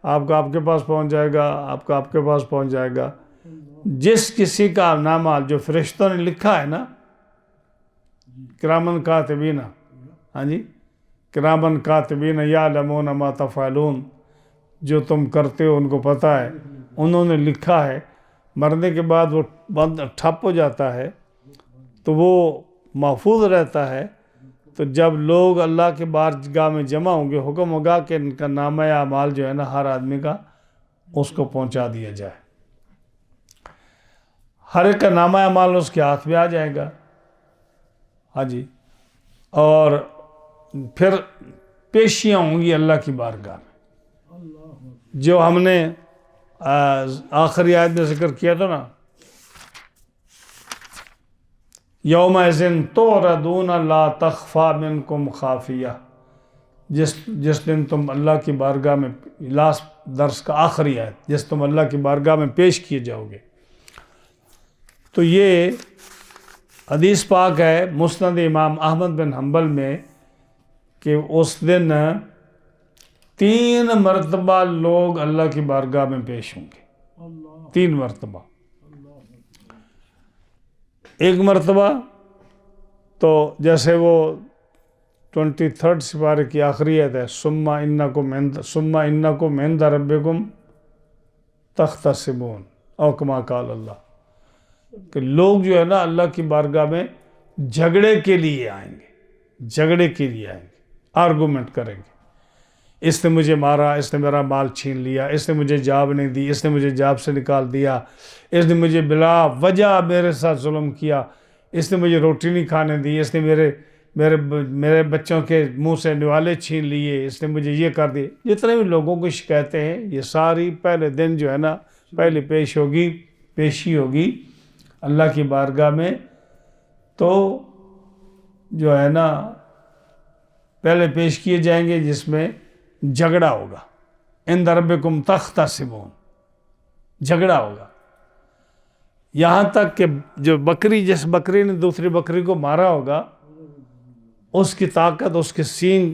آپ کا آپ کے پاس پہنچ جائے گا، آپ کا آپ کے پاس پہنچ جائے گا۔ جس کسی کا نامہ جو فرشتوں نے لکھا ہے نا، کرامن کاتبین، ہاں جی، کرامن کاتبین یعلمون ما تفعلون، جو تم کرتے ہو ان کو پتہ ہے، انہوں نے لکھا ہے۔ مرنے کے بعد وہ بند ٹھپ ہو جاتا ہے، تو وہ محفوظ رہتا ہے۔ تو جب لوگ اللہ کے بارگاہ میں جمع ہوں گے، حکم ہوگا کہ ان کا نامہ اعمال جو ہے نا، ہر آدمی کا، اس کو پہنچا دیا جائے۔ ہر ایک کا نامہ اعمال اس کے ہاتھ میں آ جائے گا، ہاں جی، اور پھر پیشیاں ہوں گی اللہ کی بارگاہ میں، جو ہم نے آخری آیت میں ذکر کیا تھا نا، یومئذ تعرضون لا تخفی منکم خافیہ، جس دن تم اللہ کی بارگاہ میں، لاسٹ درس کا آخری آیت، جس تم اللہ کی بارگاہ میں پیش کیے جاؤ گے۔ تو یہ حدیث پاک ہے مسند امام احمد بن حنبل میں کہ اس دن 3 مرتبہ لوگ اللہ کی بارگاہ میں پیش ہوں گے، 3 مرتبہ۔ ایک مرتبہ تو جیسے وہ 23 سپارے کی آخری آیت ہے، ثم انکم عند ربکم تختصمون، او کما قال اللہ، کہ لوگ جو ہے نا اللہ کی بارگاہ میں جھگڑے کے لیے آئیں گے، آرگومنٹ کریں گے۔ اس نے مجھے مارا، اس نے میرا مال چھین لیا، اس نے مجھے جاب نہیں دی، اس نے مجھے جاب سے نکال دیا، اس نے مجھے بلا وجہ میرے ساتھ ظلم کیا، اس نے مجھے روٹی نہیں کھانے دی، اس نے میرے بچوں کے منہ سے نوالے چھین لیے، اس نے مجھے یہ کر دی۔ جتنے بھی لوگوں کی شکایتیں ہیں، یہ ساری پہلے دن جو ہے نا، پہلی پیشی ہوگی اللہ کی بارگاہ میں۔ تو جو ہے نا پہلے پیش کیے جائیں گے، جس میں جھگڑا ہوگا، عند ربکم تختصمون، جھگڑا ہوگا، یہاں تک کہ جو بکری، جس بکری نے دوسری بکری کو مارا ہوگا، اس کی طاقت، اس کے سینگ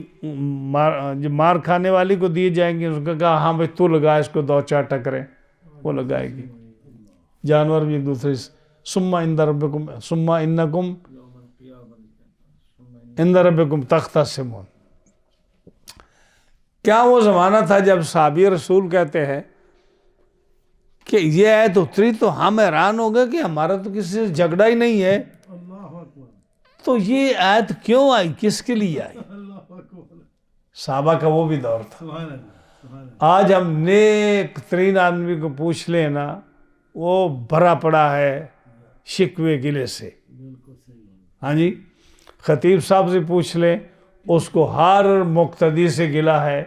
جو مار کھانے والی کو دیے جائیں گے، اس کو کہا ہاں بھائی تو لگا اس کو 2-4 ٹکرے، وہ لگائے گی۔ جانور بھی ایک دوسرے سے، ثم انکم عند ربکم تختصمون۔ کیا وہ زمانہ تھا جب صحابی رسول کہتے ہیں کہ یہ آیت اتری تو ہم حیران ہو گئے کہ ہمارا تو کسی سے جھگڑا ہی نہیں ہے، تو یہ آیت کیوں آئی، کس کے لیے آئی؟ صحابہ کا وہ بھی دور تھا۔ آج ہم نیک ترین آدمی کو پوچھ لیں نا، وہ بھرا پڑا ہے شکوے گلے سے۔ ہاں جی، خطیب صاحب سے پوچھ لیں، اس کو ہر مقتدی سے گلہ ہے۔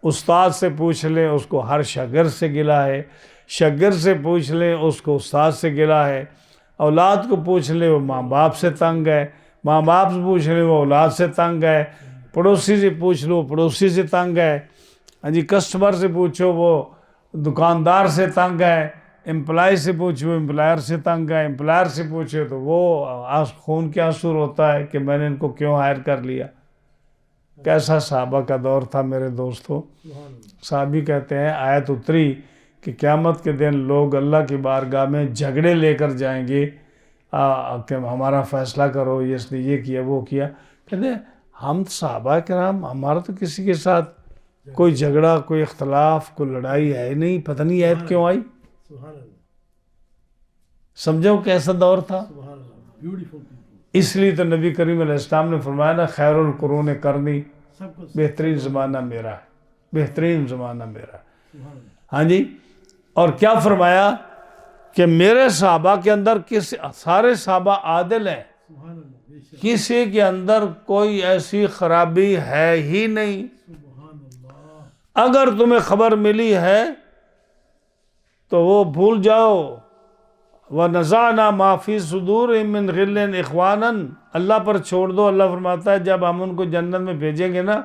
استاد سے پوچھ لیں، اس کو ہر شاگرد سے گلہ ہے۔ شاگرد سے پوچھ لیں، اس کو استاد سے گلہ ہے۔ اولاد کو پوچھ لیں، وہ ماں باپ سے تنگ ہے۔ ماں باپ سے پوچھ لیں، وہ اولاد سے تنگ ہے۔ پڑوسی سے پوچھ لو، پڑوسی سے تنگ ہے۔ ہاں جی، کسٹمر سے پوچھو، وہ دکاندار سے تنگ ہے۔ امپلائی سے پوچھو، امپلائر سے تنگ ہے۔ امپلائر سے پوچھو تو وہ خون کے آنسو ہوتا ہے کہ میں نے ان کو کیوں ہائر کر لیا۔ کیسا صحابہ کا دور تھا میرے دوستو۔ صحابی کہتے ہیں آیت اتری کہ قیامت کے دن لوگ اللہ کی بارگاہ میں جھگڑے لے کر جائیں گے کہ ہمارا فیصلہ کرو، اس نے یہ کیا وہ کیا۔ کہتے ہیں ہم صحابہ کرام، ہمارا تو کسی کے ساتھ کوئی جھگڑا، کوئی اختلاف، کوئی لڑائی ہے نہیں، پتہ نہیں آیت کیوں آئی۔ سمجھو کیسا دور تھا۔ اس لیے تو نبی کریم علیہ السلام نے فرمایا نا، خیر القرون قرنی، بہترین زمانہ میرا ہے، بہترین زمانہ میرا ہے۔ ہاں جی، اور کیا فرمایا کہ میرے صحابہ کے اندر سارے صحابہ عادل ہیں، کسی کے اندر کوئی ایسی خرابی ہے ہی نہیں۔ اگر تمہیں خبر ملی ہے تو وہ بھول جاؤ۔ وَنَزَعْنَا مَا فِي صُدُورِهِم مِّن غِلٍّ إِخْوَانًا، اللہ پر چھوڑ دو۔ اللہ فرماتا ہے جب ہم ان کو جنت میں بھیجیں گے نا،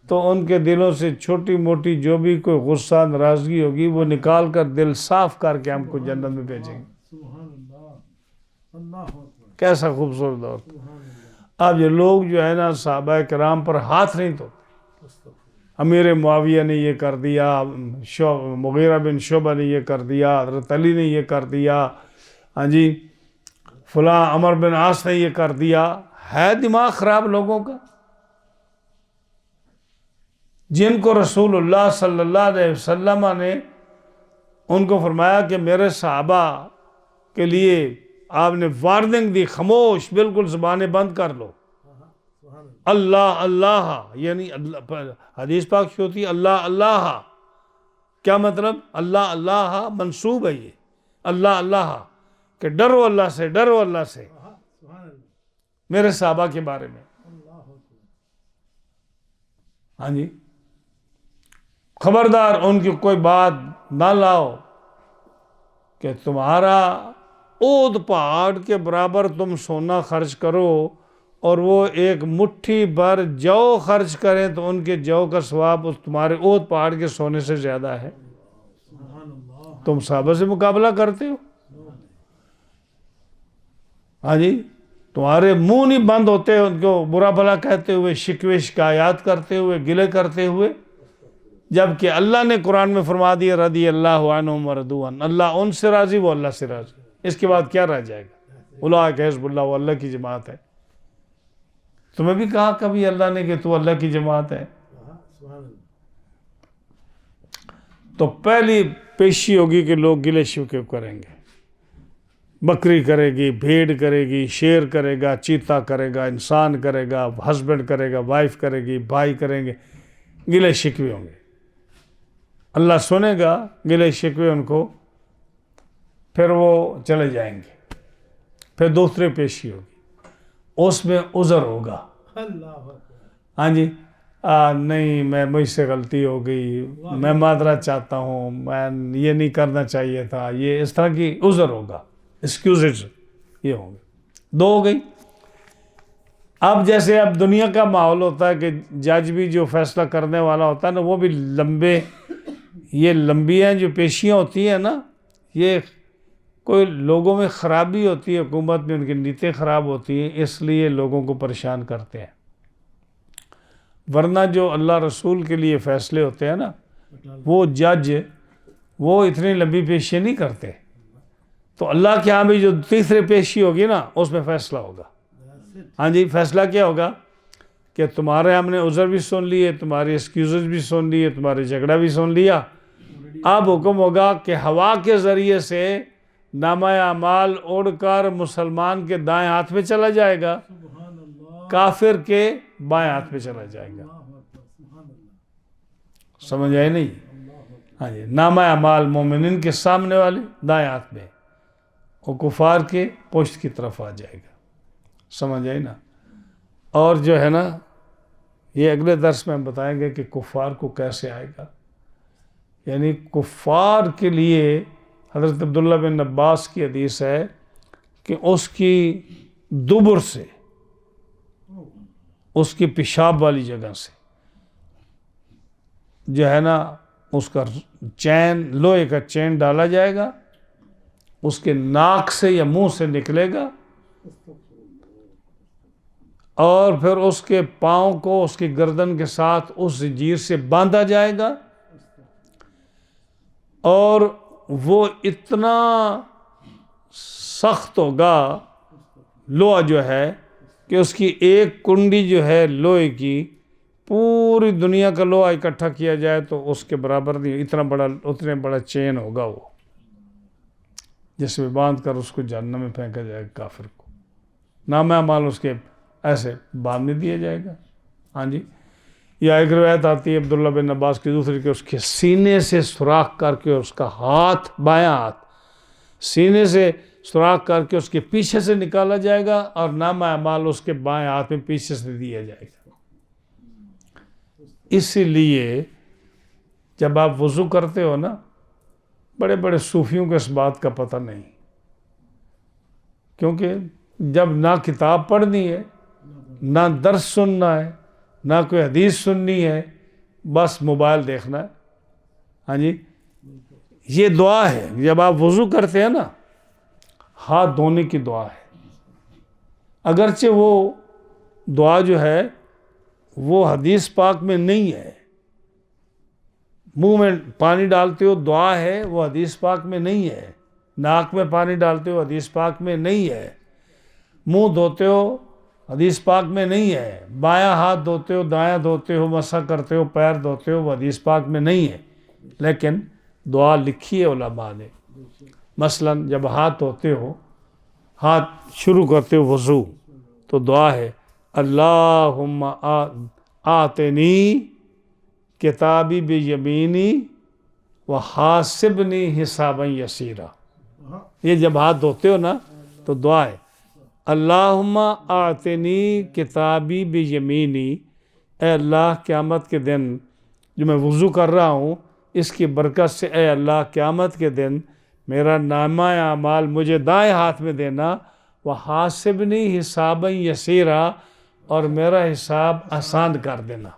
تو ان کے دلوں سے چھوٹی موٹی جو بھی کوئی غصہ ناراضگی ہوگی وہ نکال کر دل صاف کر کے ہم کو جنت میں بھیجیں گے۔ کیسا خوبصورت دور۔ اب یہ لوگ جو ہے نا صحابہ کرام پر ہاتھ نہیں تو، امیر معاویہ نے یہ کر دیا، مغیرہ بن شعبہ نے یہ کر دیا، حضرت علی نے یہ کر دیا، ہاں جی فلاں عمر بن عاص نے یہ کر دیا۔ ہے دماغ خراب لوگوں کا، جن کو رسول اللہ صلی اللہ علیہ وسلم نے ان کو فرمایا کہ میرے صحابہ کے لیے آپ نے وارننگ دی، خاموش، بالکل زبانیں بند کر لو۔ اللہ اللہ، یعنی حدیث پاک کی ہوتی ہے اللہ اللہ، کیا مطلب؟ اللہ اللہ منسوب ہے، یہ اللہ اللہ کہ ڈرو اللہ سے، ڈرو اللہ سے، میرے صحابہ کے بارے میں۔ ہاں جی، خبردار ان کی کوئی بات نہ لاؤ کہ تمہارا اود پہاڑ کے برابر تم سونا خرچ کرو اور وہ ایک مٹھی بھر جو خرچ کریں تو ان کے جو کا ثواب اس تمہارے اود پہاڑ کے سونے سے زیادہ ہے۔ تم صحابہ سے مقابلہ کرتے ہو؟ ہاں جی، تمہارے منہ نہیں بند ہوتے ان کو برا بھلا کہتے ہوئے، شکوے شکایات کرتے ہوئے، گلے کرتے ہوئے، جبکہ اللہ نے قرآن میں فرما دیا رضی اللہ عنہم ورضوا عنہ، اللہ ان سے راضی، وہ اللہ سے راضی۔ اس کے بعد کیا رہ جائے گا؟ اولئک حزب اللہ، وہ اللہ کی جماعت ہے۔ تمہیں بھی کہا کبھی اللہ نے کہ تو اللہ کی جماعت ہے؟ تو پہلی پیشی ہوگی کہ لوگ گلے شکوے کریں گے، بکری کرے گی، بھیڑ کرے گی، شیر کرے گا، چیتا کرے گا، انسان کرے گا، ہسبینڈ کرے گا، وائف کرے گی، بھائی کریں گے، گلے شکوے ہوں گے۔ اللہ سنے گا گلے شکوے ان کو، پھر وہ چلے جائیں گے۔ پھر دوسری پیشی ہوگی، اس میں عذر ہوگا۔ ہاں جی، نہیں میں مجھ سے غلطی ہو گئی، میں معذرت چاہتا ہوں، میں یہ نہیں کرنا چاہیے تھا، یہ اس طرح کی عذر ہوگا، ایکسکیوزز یہ ہوں گے۔ دو ہو گئی۔ اب جیسے اب دنیا کا ماحول ہوتا ہے کہ جج بھی جو فیصلہ کرنے والا ہوتا ہے نا، وہ بھی یہ لمبی ہیں جو پیشیاں ہوتی ہیں نا، یہ کوئی لوگوں میں خرابی ہوتی ہے، حکومت میں ان کی نیتیں خراب ہوتی ہیں، اس لیے لوگوں کو پریشان کرتے ہیں۔ ورنہ جو اللہ رسول کے لیے فیصلے ہوتے ہیں نا، وہ جج وہ اتنی لمبی پیشی نہیں کرتے۔ تو اللہ کے ہاں بھی جو تیسری پیشی ہوگی نا، اس میں فیصلہ ہوگا۔ ہاں جی، فیصلہ کیا ہوگا کہ تمہارے ہم نے عذر بھی سن لیے، تمہاری ایکسکیوزز بھی سن لیے، تمہارے جھگڑا بھی سن لیا۔ اب حکم ہوگا کہ ہوا کے ذریعے سے نامہ اعمال اڑ کر مسلمان کے دائیں ہاتھ میں چلا جائے گا، کافر کے بائیں ہاتھ پہ چلا جائے گا. سمجھ آئے نہیں؟ ہاں جی. نامہ اعمال مومنین کے سامنے والے دائیں ہاتھ میں اور کفار کے پشت کی طرف آ جائے گا. سمجھ آئی نا؟ اور جو ہے نا یہ اگلے درس میں ہم بتائیں گے کہ کفار کو کیسے آئے گا. یعنی کفار کے لیے حضرت عبداللہ بن عباس کی حدیث ہے کہ اس کی دبر سے، اس کی پیشاب والی جگہ سے جو ہے نا اس کا چین، لوہے کا چین ڈالا جائے گا، اس کے ناک سے یا منہ سے نکلے گا اور پھر اس کے پاؤں کو اس کی گردن کے ساتھ اس زنجیر سے باندھا جائے گا اور وہ اتنا سخت ہوگا لوہا جو ہے کہ اس کی ایک کنڈی جو ہے لوہے کی پوری دنیا کا لوہا اکٹھا کیا جائے تو اس کے برابر نہیں. اتنے بڑا چین ہوگا وہ، جس میں باندھ کر اس کو جہنم میں پھینکا جائے گا کافر کو. نامہ اعمال اس کے ایسے باندھ دیا جائے گا. ہاں جی. یا ایک روایت آتی ہے عبداللہ بن عباس کی دوسری کہ اس کے سینے سے سوراخ کر کے اس کا ہاتھ، بایاں ہاتھ سینے سے سوراخ کر کے اس کے پیچھے سے نکالا جائے گا اور نامہ اعمال اس کے بائیں ہاتھ میں پیچھے سے دیا جائے گا. اسی لیے جب آپ وضو کرتے ہو نا، بڑے بڑے صوفیوں کو اس بات کا پتہ نہیں، کیونکہ جب نہ کتاب پڑھنی ہے، نہ درس سننا ہے، نہ کوئی حدیث سننی ہے، بس موبائل دیکھنا ہے. ہاں جی. یہ دعا ہے جب آپ وضو کرتے ہیں نا، ہاتھ دھونے کی دعا ہے. اگرچہ وہ دعا جو ہے وہ حدیث پاک میں نہیں ہے، منہ میں پانی ڈالتے ہو دعا ہے، وہ حدیث پاک میں نہیں ہے. ناک میں پانی ڈالتے ہو حدیث پاک میں نہیں ہے. منہ دھوتے ہو حدیث پاک میں نہیں ہے. بایاں ہاتھ دھوتے ہو، دایاں دھوتے ہو، مسح کرتے ہو، پیر دھوتے ہو، وہ حدیث پاک میں نہیں ہے. لیکن دعا لکھی ہے علماء نے. مثلا جب ہاتھ دھوتے ہو، ہاتھ شروع کرتے ہو وضو، تو دعا ہے اللہم آتنی کتابی بیمینی وحاسبنی حسابا یسیرا. یہ جب ہاتھ دھوتے ہو نا تو دعا ہے اللہم آتنی کتابی بیمینی. اے اللہ قیامت کے دن جو میں وضو کر رہا ہوں اس کی برکت سے اے اللہ قیامت کے دن میرا نامہ اعمال مجھے دائیں ہاتھ میں دینا. وحاسبنی حسابا یسیرا، اور میرا حساب آسان کر دینا.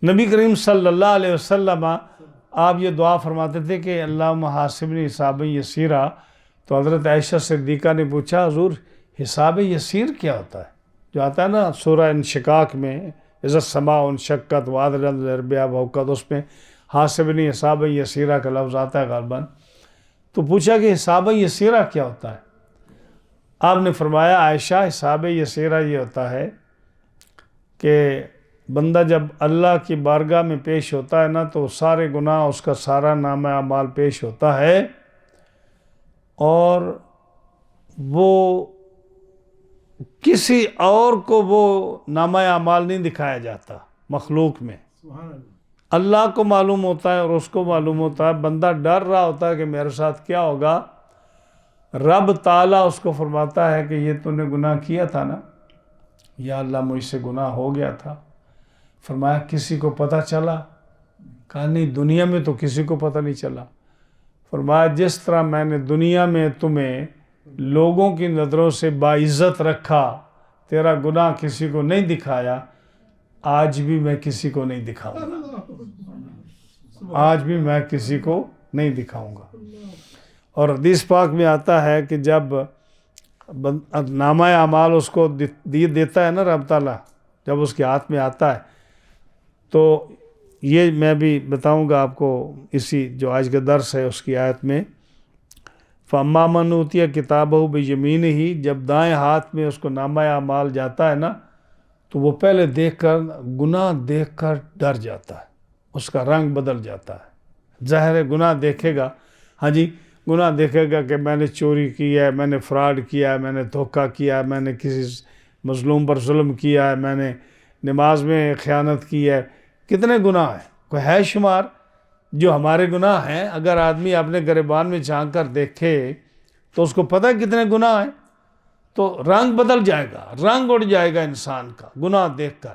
نبی کریم صلی اللہ علیہ وسلم آپ یہ دعا فرماتے تھے کہ اللہم حاسبنی حسابا یسیرا. تو حضرت عائشہ صدیقہ نے پوچھا حضور حساب یسیر کیا ہوتا ہے؟ جو آتا ہے نا سورہ انشقاق میں اذا السماء انشقت وادرت الارض وانشقت، اس میں حاسبنی حسابا یسیرا کا لفظ آتا ہے غالباً. تو پوچھا کہ حساب یسیرا کیا ہوتا ہے؟ آپ نے فرمایا عائشہ حساب یسیرا یہ ہوتا ہے کہ بندہ جب اللہ کی بارگاہ میں پیش ہوتا ہے نا تو سارے گناہ، اس کا سارا نامہ اعمال پیش ہوتا ہے اور وہ کسی اور کو وہ نامہ اعمال نہیں دکھایا جاتا مخلوق میں. اللہ کو معلوم ہوتا ہے اور اس کو معلوم ہوتا ہے. بندہ ڈر رہا ہوتا ہے کہ میرے ساتھ کیا ہوگا. رب تعالیٰ اس کو فرماتا ہے کہ یہ تو نے گناہ کیا تھا نا، یا اللہ مجھ سے گناہ ہو گیا تھا. فرمایا کسی کو پتہ چلا؟ کہا نہیں، دنیا میں تو کسی کو پتہ نہیں چلا. فرمایا جس طرح میں نے دنیا میں تمہیں لوگوں کی نظروں سے باعزت رکھا، تیرا گناہ کسی کو نہیں دکھایا، آج بھی میں کسی کو نہیں دکھاؤں گا. آج بھی میں کسی کو نہیں دکھاؤں گا. اور حدیث پاک میں آتا ہے کہ جب نامہ اعمال اس کو دیتا ہے نا رب تعالیٰ، جب اس کے ہاتھ میں آتا ہے تو یہ میں بھی بتاؤں گا آپ کو اسی جو آج کا درس ہے اس کی آیت میں. فَأَمَّا مَنْ أُوتِيَ كِتَابَهُ بِيَمِينِهِ، جب دائیں ہاتھ میں اس کو نامہ اعمال جاتا ہے نا تو وہ پہلے دیکھ کر گناہ دیکھ کر ڈر جاتا ہے، اس کا رنگ بدل جاتا ہے. ظاہر گناہ دیکھے گا، ہاں جی گناہ دیکھے گا کہ میں نے چوری کی ہے، میں نے فراڈ کیا ہے، میں نے دھوکہ کیا ہے، میں نے کسی مظلوم پر ظلم کیا ہے، میں نے نماز میں خیانت کی ہے. کتنے گناہ ہیں، کوئی ہے شمار؟ جو ہمارے گناہ ہیں اگر آدمی اپنے گریبان میں جھانک کر دیکھے تو اس کو پتہ ہے کتنے گناہ ہیں. تو رنگ بدل جائے گا، رنگ اڑ جائے گا انسان کا گناہ دیکھ کر.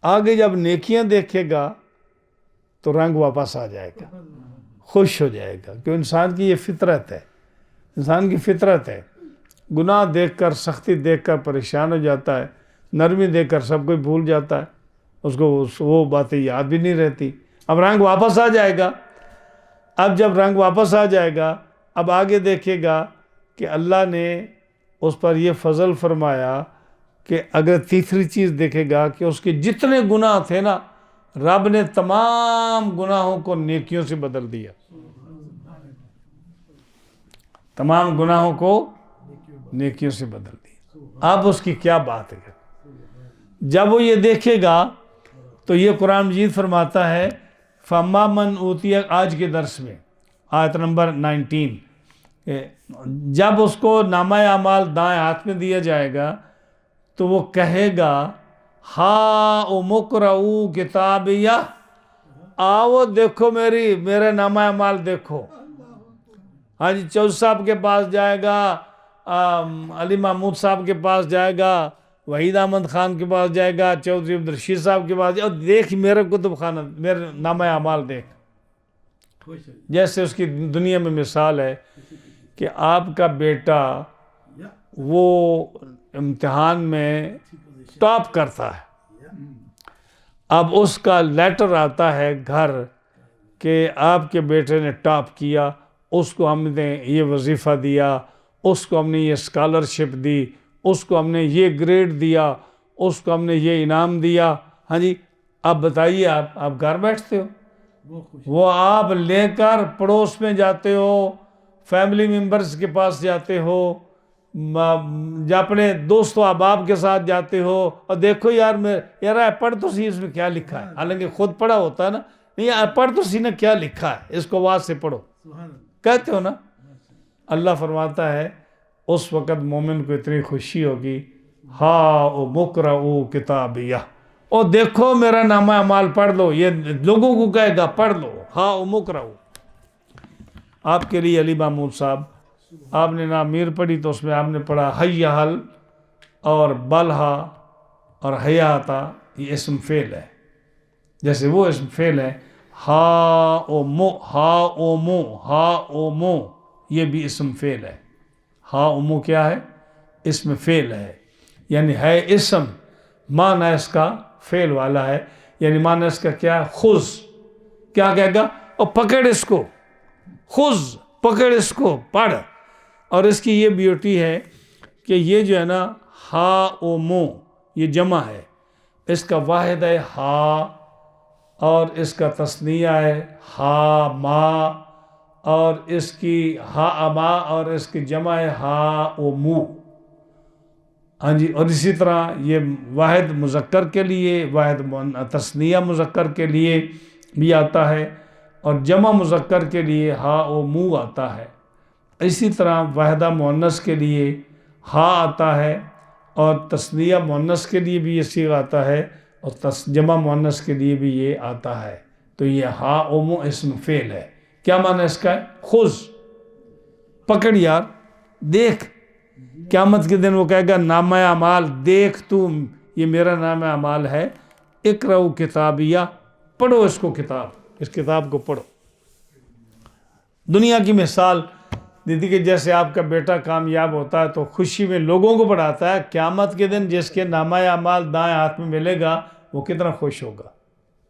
آگے جب نیکیاں دیکھے گا تو رنگ واپس آ جائے گا، خوش ہو جائے گا. کہ انسان کی یہ فطرت ہے، انسان کی فطرت ہے. گناہ دیکھ کر، سختی دیکھ کر پریشان ہو جاتا ہے، نرمی دیکھ کر سب کوئی بھول جاتا ہے، اس کو وہ باتیں یاد بھی نہیں رہتی. اب رنگ واپس آ جائے گا. اب جب رنگ واپس آ جائے گا، اب آگے دیکھے گا کہ اللہ نے اس پر یہ فضل فرمایا کہ اگر تیسری چیز دیکھے گا کہ اس کے جتنے گناہ تھے نا، رب نے تمام گناہوں کو نیکیوں سے بدل دیا. تمام گناہوں کو نیکیوں سے بدل دیا. اب اس کی کیا بات ہے؟ جب وہ یہ دیکھے گا تو یہ قرآن مجید فرماتا ہے فَأَمَّا مَنْ أُوتِيَ، آج کے درس میں آیت نمبر 19، جب اس کو نامہ اعمال دائیں ہاتھ میں دیا جائے گا تو وہ کہے گا ہا مقرؤ کتابیہ، آؤ دیکھو میرے نامہ اعمال دیکھو. ہاں جی، چودھری صاحب کے پاس جائے گا، علی محمود صاحب کے پاس جائے گا، وحید احمد خان کے پاس جائے گا، چودھری عبدالرشید صاحب کے پاس جائے گا، دیکھ میرے کتب خانہ، میرے نامہ اعمال دیکھ. جیسے اس کی دنیا میں مثال ہے کہ آپ کا بیٹا وہ امتحان میں ٹاپ کرتا ہے، اب اس کا لیٹر آتا ہے گھر کہ آپ کے بیٹے نے ٹاپ کیا، اس کو ہم نے یہ وظیفہ دیا، اس کو ہم نے یہ اسکالرشپ دی، اس کو ہم نے یہ گریڈ دیا، اس کو ہم نے یہ انعام دیا. ہاں جی، اب بتائیے آپ گھر بیٹھتے ہو، وہ آپ لے کر پڑوس میں جاتے ہو، فیملی ممبرز کے پاس جاتے ہو، یا اپنے دوست و احباب کے ساتھ جاتے ہو، اور دیکھو یار پڑھ تو سی اس میں کیا لکھا ہے، حالانکہ خود پڑھا ہوتا ہے نا، نہیں پڑھ تو سی نے کیا لکھا ہے، اس کو واضح سے پڑھو کہتے ہو نا. اللہ فرماتا ہے اس وقت مومن کو اتنی خوشی ہوگی، ہا مقرؤ کتابیہ، او دیکھو میرا نامہ اعمال پڑھ لو. یہ لوگوں کو کہے گا پڑھ لو، ہا مقرؤ. آپ کے لیے علی محمود صاحب، آپ نے نامیر پڑھی تو اس میں آپ نے پڑھا حیہل اور بلہا اور حیاتا، یہ اسم فعل ہے. جیسے وہ اسم فعل ہے ہا او مو، ہا او مو، ہا او مو، یہ بھی اسم فعل ہے. ہا او مو کیا ہے؟ اسم فعل ہے، یعنی ہے اسم، معنی اس کا فعل والا ہے. یعنی معنی اس کا کیا ہے؟ خذ. کیا کہے گا؟ اور پکڑ اس کو، خذ، پکڑ اس کو، پڑھ. اور اس کی یہ بیوٹی ہے کہ یہ جو ہے نا ہا او مو، یہ جمع ہے، اس کا واحد ہے ہا، اور اس کا تثنیہ ہے ہا ما، اور اس کی ہا اما، اور اس کی جمع ہے ہا او مو. ہاں جی، اور اسی طرح یہ واحد مذکر کے لیے، واحد تثنیہ مذکر کے لیے بھی آتا ہے، اور جمع مذکر کے لیے ہا او مو آتا ہے. اسی طرح واحدہ مؤنث کے لیے ہا آتا ہے، اور تثنیہ مؤنث کے لیے بھی یہ صیغہ آتا ہے، اور جمع مؤنث کے لیے بھی یہ آتا ہے. تو یہ ہا او مو اسم فعل ہے. کیا معنی اس کا ہے؟ خذ، پکڑ یار، دیکھ. قیامت کے دن وہ کہے گا نامہ اعمال دیکھ تو، یہ میرا نامہ اعمال ہے، اقرؤ کتابیہ، پڑھو اس کو، اس کتاب کو پڑھو. دنیا کی مثال دیدی کہ جیسے آپ کا بیٹا کامیاب ہوتا ہے تو خوشی میں لوگوں کو پڑھاتا ہے، قیامت کے دن جس کے نامہ اعمال دائیں ہاتھ میں ملے گا وہ کتنا خوش ہوگا،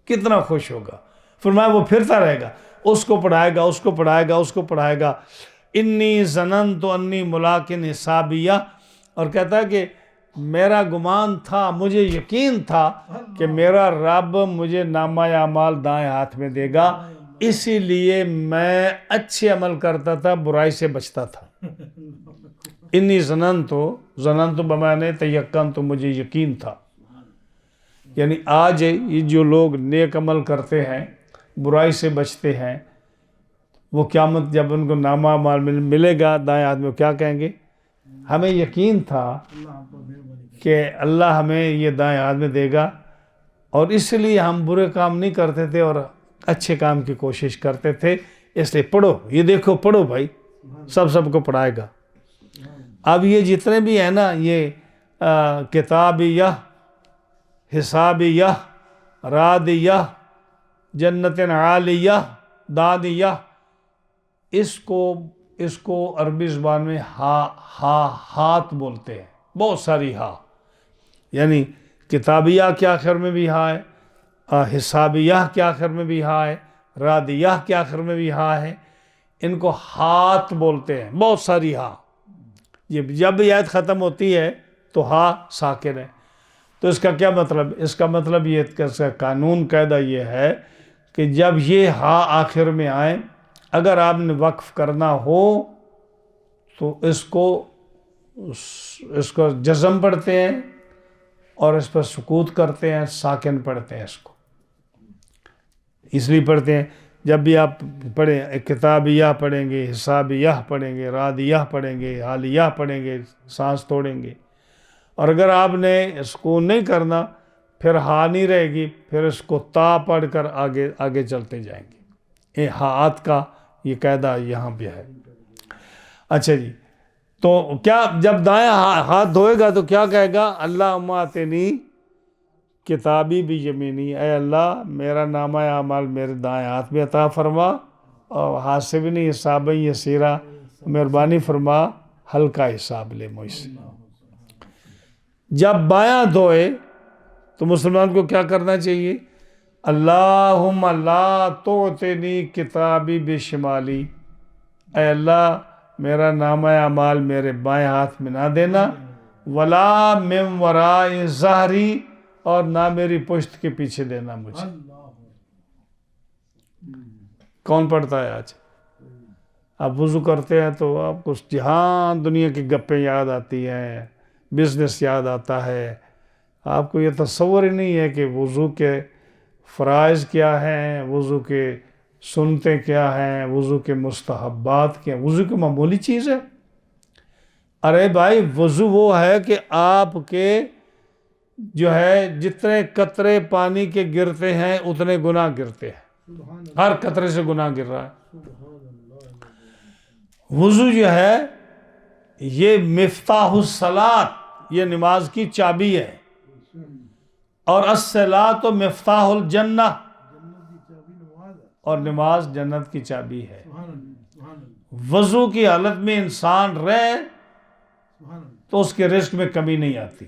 کتنا خوش ہوگا. فرمایا وہ پھرتا رہے گا، اس کو پڑھائے گا، اس کو پڑھائے گا، اس کو پڑھائے گا. انی ظننت انی ملاق حسابیہ، اور کہتا ہے کہ میرا گمان تھا، مجھے یقین تھا کہ میرا رب مجھے نامہ اعمال دائیں ہاتھ میں دے گا، اسی لیے میں اچھے عمل کرتا تھا، برائی سے بچتا تھا. انی ظننت بمعنی تیقن، تو مجھے یقین تھا. یعنی آج یہ جو لوگ نیک عمل کرتے ہیں، برائی سے بچتے ہیں، وہ قیامت جب ان کو نامہ اعمال ملے گا دائیں ہاتھ میں، کیا کہیں گے؟ ہمیں یقین تھا کہ اللہ ہمیں یہ دائیں ہاتھ میں دے گا، اور اس لیے ہم برے کام نہیں کرتے تھے اور اچھے کام کی کوشش کرتے تھے، اس لیے پڑھو، یہ دیکھو پڑھو بھائی، سب کو پڑھائے گا۔ اب یہ جتنے بھی ہیں نا، یہ کتابیہ، حسابیہ، رادیہ، جنت عالیہ، دادیہ، اس کو عربی زبان میں ہات بولتے ہیں، بہت ساری ہا، یعنی کتابیہ کے آخر میں بھی ہا ہے، حسابیہ کے آخر میں بھی ہا ہے، رادیہ کے آخر میں بھی ہا ہے، ان کو ہات بولتے ہیں، بہت ساری ہا۔ جب آیت ختم ہوتی ہے تو ہا ساکن ہے۔ تو اس کا کیا مطلب؟ اس کا مطلب یہ، اس کا قانون قاعدہ یہ ہے کہ جب یہ ہا آخر میں آئے، اگر آپ نے وقف کرنا ہو تو اس کو جزم پڑھتے ہیں اور اس پر سکوت کرتے ہیں، ساکن پڑھتے ہیں، اس کو اس لیے پڑھتے ہیں۔ جب بھی آپ پڑھیں، کتابیہ پڑھیں گے، حسابیہ پڑھیں گے، رادیہ پڑھیں گے، حالیہ پڑھیں گے، سانس توڑیں گے۔ اور اگر آپ نے سکون نہیں کرنا، پھر ہا نہیں رہے گی، پھر اس کو تا پڑھ کر آگے چلتے جائیں گے۔ یہ ہات کا یہ قاعدہ یہاں بھی ہے۔ اچھا جی، تو کیا جب دائیں ہاتھ دھوئے گا تو کیا کہے گا؟ اللہم آتنی کتابی بیمینی، اے اللہ میرا نامہ اعمال میرے دائیں ہاتھ میں عطا فرما، اور حاسبنی حسابا یسیرا، مہربانی فرما ہلکا حساب لے مجھ سے۔ جب بایاں دھوئے تو مسلمان کو کیا کرنا چاہیے؟ اللہم لا تعطنی کتابی بشمالی، اے اللہ میرا نامہ اعمال میرے بائیں ہاتھ میں نہ دینا، ولا من وراء ظہری، اور نہ میری پشت کے پیچھے دینا مجھے۔ کون پڑھتا ہے آج؟ آپ وضو کرتے ہیں تو آپ کو جہاں دنیا کی گپیں یاد آتی ہیں، بزنس یاد آتا ہے، آپ کو یہ تصور ہی نہیں ہے کہ وضو کے فرائض کیا ہیں، وضو کے سنتیں کیا ہیں، وضو کے مستحبات کیا ہیں۔ وضو کی معمولی چیز ہے؟ ارے بھائی، وضو وہ ہے کہ آپ کے جو ہے جتنے قطرے پانی کے گرتے ہیں اتنے گناہ گرتے ہیں، ہر قطرے سے گناہ گر رہا ہے۔ وضو جو ہے یہ مفتاح الصلاۃ، یہ نماز کی چابی ہے، اور الصلاۃ مفتاح الجنہ، اور نماز جنت کی چابی ہے۔ وضو کی حالت میں انسان رہے تو اس کے رزق میں کمی نہیں آتی۔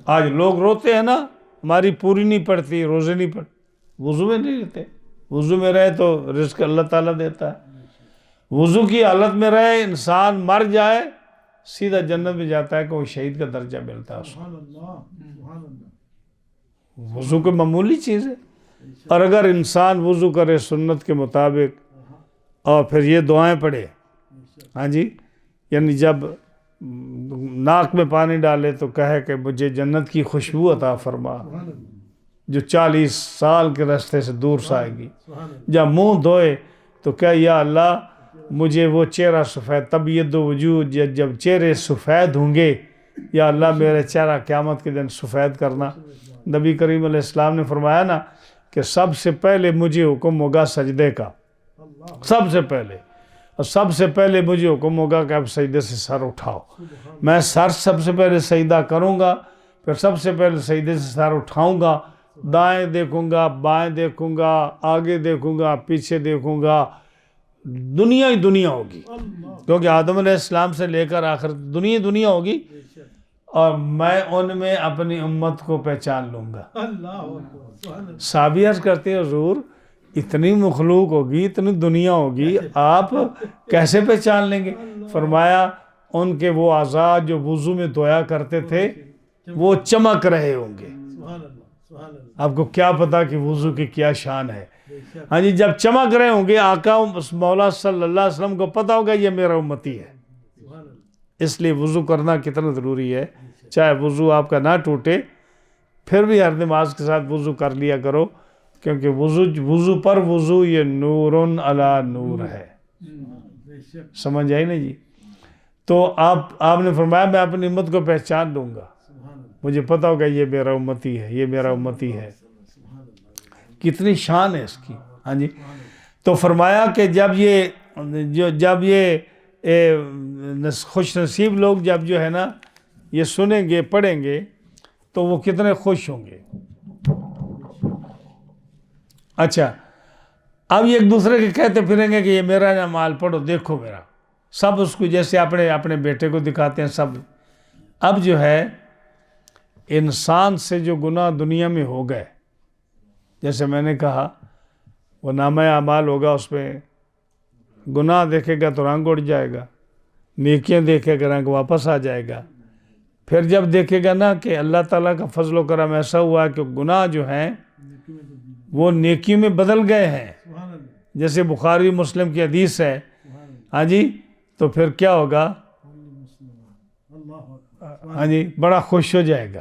آج لوگ روتے ہیں نا، ہماری پوری نہیں پڑتی، روزے نہیں پڑتے، وضو میں نہیں رہتے۔ وضو میں رہے تو رزق اللہ تعالیٰ دیتا ہے۔ وضو کی حالت میں رہے انسان مر جائے سیدھا جنت میں جاتا ہے کہ وہ شہید کا درجہ ملتا ہے اس کو۔ وضو کو معمولی چیز ہے۔ اور اگر انسان وضو کرے سنت کے مطابق اور پھر یہ دعائیں پڑھے، ہاں جی، یعنی جب ناک میں پانی ڈالے تو کہے کہ مجھے جنت کی خوشبو عطا فرما جو 40 سال کے راستے سے دور سے آئے گی۔ جب منہ دھوئے تو کہے یا اللہ مجھے وہ چہرہ سفید، تبیض وجوہ، جب چہرے سفید ہوں گے یا اللہ میرے چہرہ قیامت کے دن سفید کرنا۔ نبی کریم علیہ السلام نے فرمایا نا کہ سب سے پہلے مجھے حکم ہوگا سجدے کا، سب سے پہلے، اور سب سے پہلے مجھے حکم ہوگا کہ اب سجدے سے سر اٹھاؤ۔ میں سر سب سے پہلے سجدہ کروں گا، پھر سب سے پہلے سجدے سے سر اٹھاؤں گا، دائیں دیکھوں گا، بائیں دیکھوں گا، آگے دیکھوں گا، پیچھے دیکھوں گا، دنیا ہی دنیا ہوگی، کیونکہ آدم علیہ السلام سے لے کر آخر دنیا ہوگی، اور میں ان میں اپنی امت کو پہچان لوں گا۔ صحابی عرض کرتے ہیں حضور اتنی مخلوق ہوگی، اتنی دنیا ہوگی، آپ کیسے پہچان لیں گے؟ فرمایا ان کے وہ اعضاء جو وضو میں دھویا کرتے تھے وہ چمک رہے ہوں گے۔ آپ کو کیا پتا کہ وضو کی کیا شان ہے؟ ہاں جی، جب چمک رہے ہوں گے آقا مولا صلی اللہ علیہ وسلم کو پتا ہوگا یہ میرا امتی ہے۔ اس لیے وضو کرنا کتنا ضروری ہے۔ چاہے وضو آپ کا نہ ٹوٹے پھر بھی ہر نماز کے ساتھ وضو کر لیا کرو، کیونکہ وضو پر وضو یہ نور علی نور ہے۔ سمجھ آئی نا جی؟ تو آپ نے فرمایا میں اپنی امت کو پہچان لوں گا، مجھے پتا ہوگا یہ میرا امتی ہے، یہ میرا امتی ہے۔ کتنی شان ہے اس کی۔ ہاں جی، تو فرمایا کہ جب یہ خوش نصیب لوگ جب جو ہے نا یہ سنیں گے پڑھیں گے تو وہ کتنے خوش ہوں گے۔ اچھا، اب یہ ایک دوسرے کے کہتے پھریں گے کہ یہ میرا نمال پڑھو، دیکھو میرا، سب اس کو جیسے اپنے بیٹے کو دکھاتے ہیں سب۔ اب جو ہے انسان سے جو گناہ دنیا میں ہو گئے، جیسے میں نے کہا وہ نامہ اعمال ہوگا، اس میں گناہ دیکھے گا تو رنگ اڑ جائے گا، نیکیاں دیکھے گا رنگ واپس آ جائے گا۔ پھر جب دیکھے گا نا کہ اللہ تعالیٰ کا فضل و کرم ایسا ہوا کہ گناہ جو ہیں وہ نیکی میں بدل گئے ہیں، جیسے بخاری مسلم کی حدیث ہے، ہاں جی، تو پھر کیا ہوگا؟ ہاں جی، بڑا خوش ہو جائے گا۔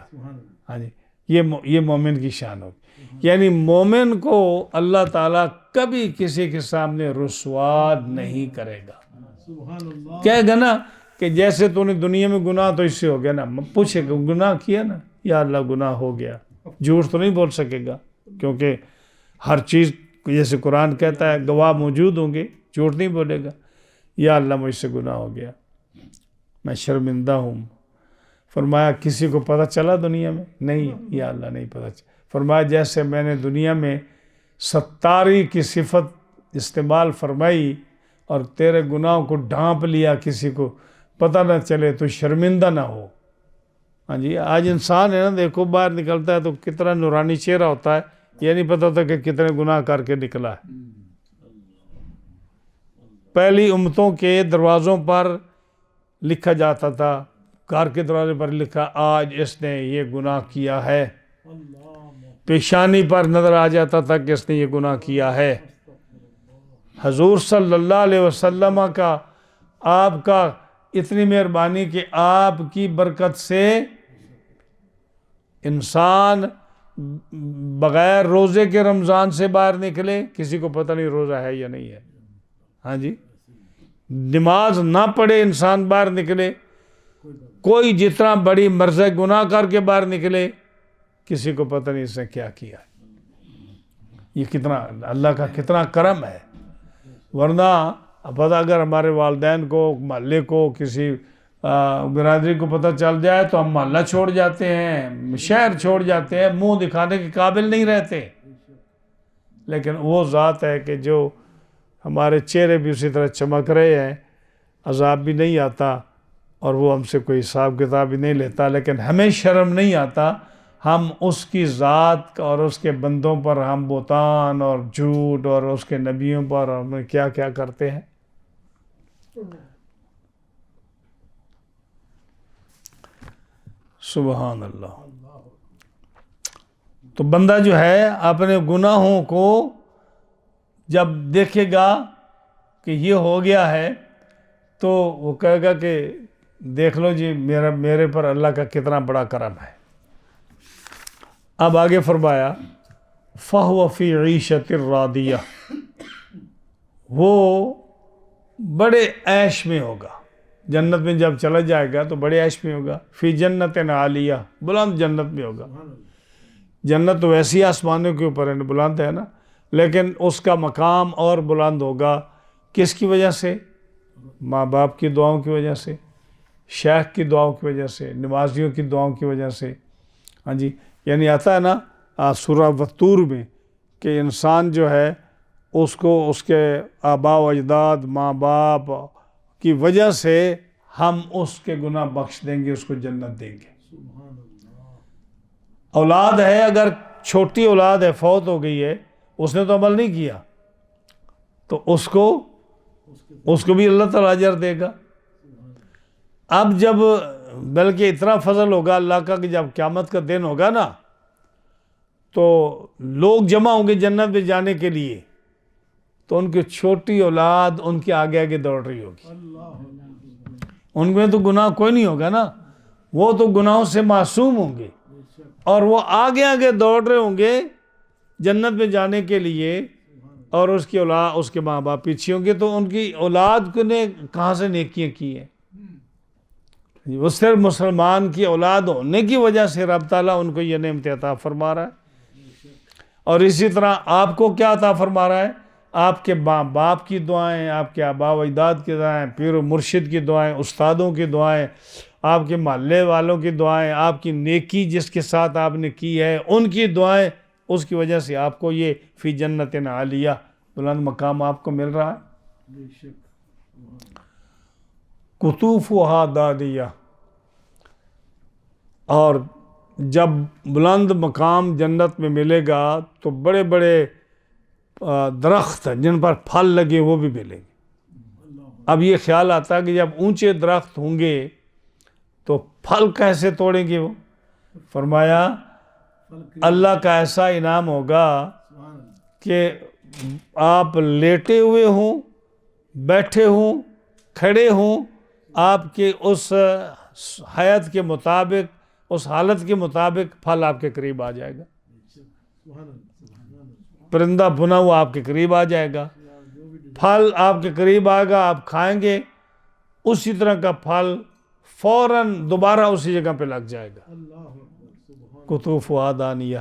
ہاں جی، یہ مومن کی شان ہوگی۔ یعنی مومن کو اللہ تعالیٰ کبھی کسی کے سامنے رسوا نہیں کرے گا۔ کہے گا نا کہ جیسے تو نے دنیا میں گناہ تو اس سے ہو گیا نا، پوچھے گا گناہ کیا نا، یا اللہ گناہ ہو گیا، جھوٹ تو نہیں بول سکے گا، کیونکہ ہر چیز جیسے قرآن کہتا ہے گواہ موجود ہوں گے، جھوٹ نہیں بولے گا۔ یا اللہ مجھ سے گناہ ہو گیا، میں شرمندہ ہوں۔ فرمایا کسی کو پتہ چلا دنیا میں؟ نہیں، یا اللہ نہیں پتہ چلا۔ فرمایا جیسے میں نے دنیا میں ستاری کی صفت استعمال فرمائی اور تیرے گناہوں کو ڈھانپ لیا، کسی کو پتہ نہ چلے تو شرمندہ نہ ہو۔ ہاں جی، آج انسان ہے نا، دیکھو باہر نکلتا ہے تو کتنا نورانی چہرہ ہوتا ہے، یہ نہیں پتہ ہوتا کہ کتنے گناہ کر کے نکلا ہے۔ پہلی امتوں کے دروازوں پر لکھا جاتا تھا، گھر کے دروازے پر لکھا آج اس نے یہ گناہ کیا ہے، پیشانی پر نظر آ جاتا تھا کہ اس نے یہ گناہ کیا ہے۔ حضور صلی اللہ علیہ وسلم کا آپ کا اتنی مہربانی کہ آپ کی برکت سے انسان بغیر روزے کے رمضان سے باہر نکلے، کسی کو پتہ نہیں روزہ ہے یا نہیں ہے۔ ہاں جی، نماز نہ پڑھے انسان باہر نکلے، کوئی جتنا بڑی مرض گناہ کر کے باہر نکلے، کسی کو پتہ نہیں اس نے کیا کیا۔ یہ کتنا اللہ کا کتنا کرم ہے۔ ورنہ پتہ اگر ہمارے والدین کو، محلے کو، کسی برادری کو پتہ چل جائے تو ہم محلہ چھوڑ جاتے ہیں، شہر چھوڑ جاتے ہیں، منہ دکھانے کے قابل نہیں رہتے۔ لیکن وہ ذات ہے کہ جو ہمارے چہرے بھی اسی طرح چمک رہے ہیں، عذاب بھی نہیں آتا اور وہ ہم سے کوئی حساب کتاب بھی نہیں لیتا، لیکن ہمیں شرم نہیں آتا، ہم اس کی ذات اور اس کے بندوں پر ہم بہتان اور جھوٹ اور اس کے نبیوں پر ہم کیا کیا کرتے ہیں۔ سبحان اللہ۔ تو بندہ جو ہے اپنے گناہوں کو جب دیکھے گا کہ یہ ہو گیا ہے تو وہ کہے گا کہ دیکھ لو جی میرے پر اللہ کا کتنا بڑا کرم ہے۔ اب آگے فرمایا فَهُوَ فِي عِيشَةٍ رَاضِيَةٍ، وہ بڑے عیش میں ہوگا، جنت میں جب چلا جائے گا تو بڑے عیش میں ہوگا۔ فی جنت عالیہ، بلند جنت میں ہوگا۔ جنت تو ویسی آسمانوں کے اوپر ہے، بلند ہے نا، لیکن اس کا مقام اور بلند ہوگا۔ کس کی وجہ سے؟ ماں باپ کی دعاؤں کی وجہ سے، شیخ کی دعاؤں کی وجہ سے، نمازیوں کی دعاؤں کی وجہ سے۔ ہاں جی، یعنی آتا ہے نا سورہ والطور میں کہ انسان جو ہے اس کو اس کے آباء و اجداد، ماں باپ کی وجہ سے ہم اس کے گناہ بخش دیں گے، اس کو جنت دیں گے۔ اولاد ہے، اگر چھوٹی اولاد ہے، فوت ہو گئی ہے، اس نے تو عمل نہیں کیا، تو اس کو بھی اللہ تعالیٰ اجر دے گا۔ اب جب بلکہ اتنا فضل ہوگا اللہ کا کہ جب قیامت کا دن ہوگا نا تو لوگ جمع ہوں گے جنت میں جانے کے لیے، تو ان کی چھوٹی اولاد ان کے آگے آگے دوڑ رہی ہوگی۔ ان میں تو گناہ کوئی نہیں ہوگا نا، وہ تو گناہوں سے معصوم ہوں گے اور وہ آگے آگے دوڑ رہے ہوں گے جنت میں جانے کے لیے، اور اس کی اولاد، اس کے ماں باپ پیچھے ہوں گے، تو ان کی اولاد کو نے کہاں سے نیکیاں کی ہیں؟ وہ صرف مسلمان کی اولاد ہونے کی وجہ سے رب تعالیٰ ان کو یہ نعمت عطا فرما رہا ہے۔ اور اسی طرح آپ کو کیا عطا فرما رہا ہے؟ آپ کے ماں باپ کی دعائیں، آپ کے آبا و اجداد کی دعائیں، پیر و مرشد کی دعائیں، استادوں کی دعائیں، آپ کے محلے والوں کی دعائیں، آپ کی نیکی جس کے ساتھ آپ نے کی ہے ان کی دعائیں، اس کی وجہ سے آپ کو یہ فی جنت عالیہ بلند مقام آپ کو مل رہا ہے۔ قطوفہا دانیہ، اور جب بلند مقام جنت میں ملے گا تو بڑے بڑے درخت جن پر پھل لگے وہ بھی ملیں گے۔ اب یہ خیال آتا ہے کہ جب اونچے درخت ہوں گے تو پھل کیسے توڑیں گے؟ وہ فرمایا اللہ کا ایسا انعام ہوگا کہ آپ لیٹے ہوئے ہوں، بیٹھے ہوں، کھڑے ہوں، آپ کے اس حیات کے مطابق، اس حالت کے مطابق پھل آپ کے قریب آ جائے گا۔ پرندہ بنا ہوا آپ کے قریب آ جائے گا، پھل آپ کے قریب آئے گا، آپ کھائیں گے، اسی طرح کا پھل فوراً دوبارہ اسی جگہ پہ لگ جائے گا۔ قطوفہا دانیہ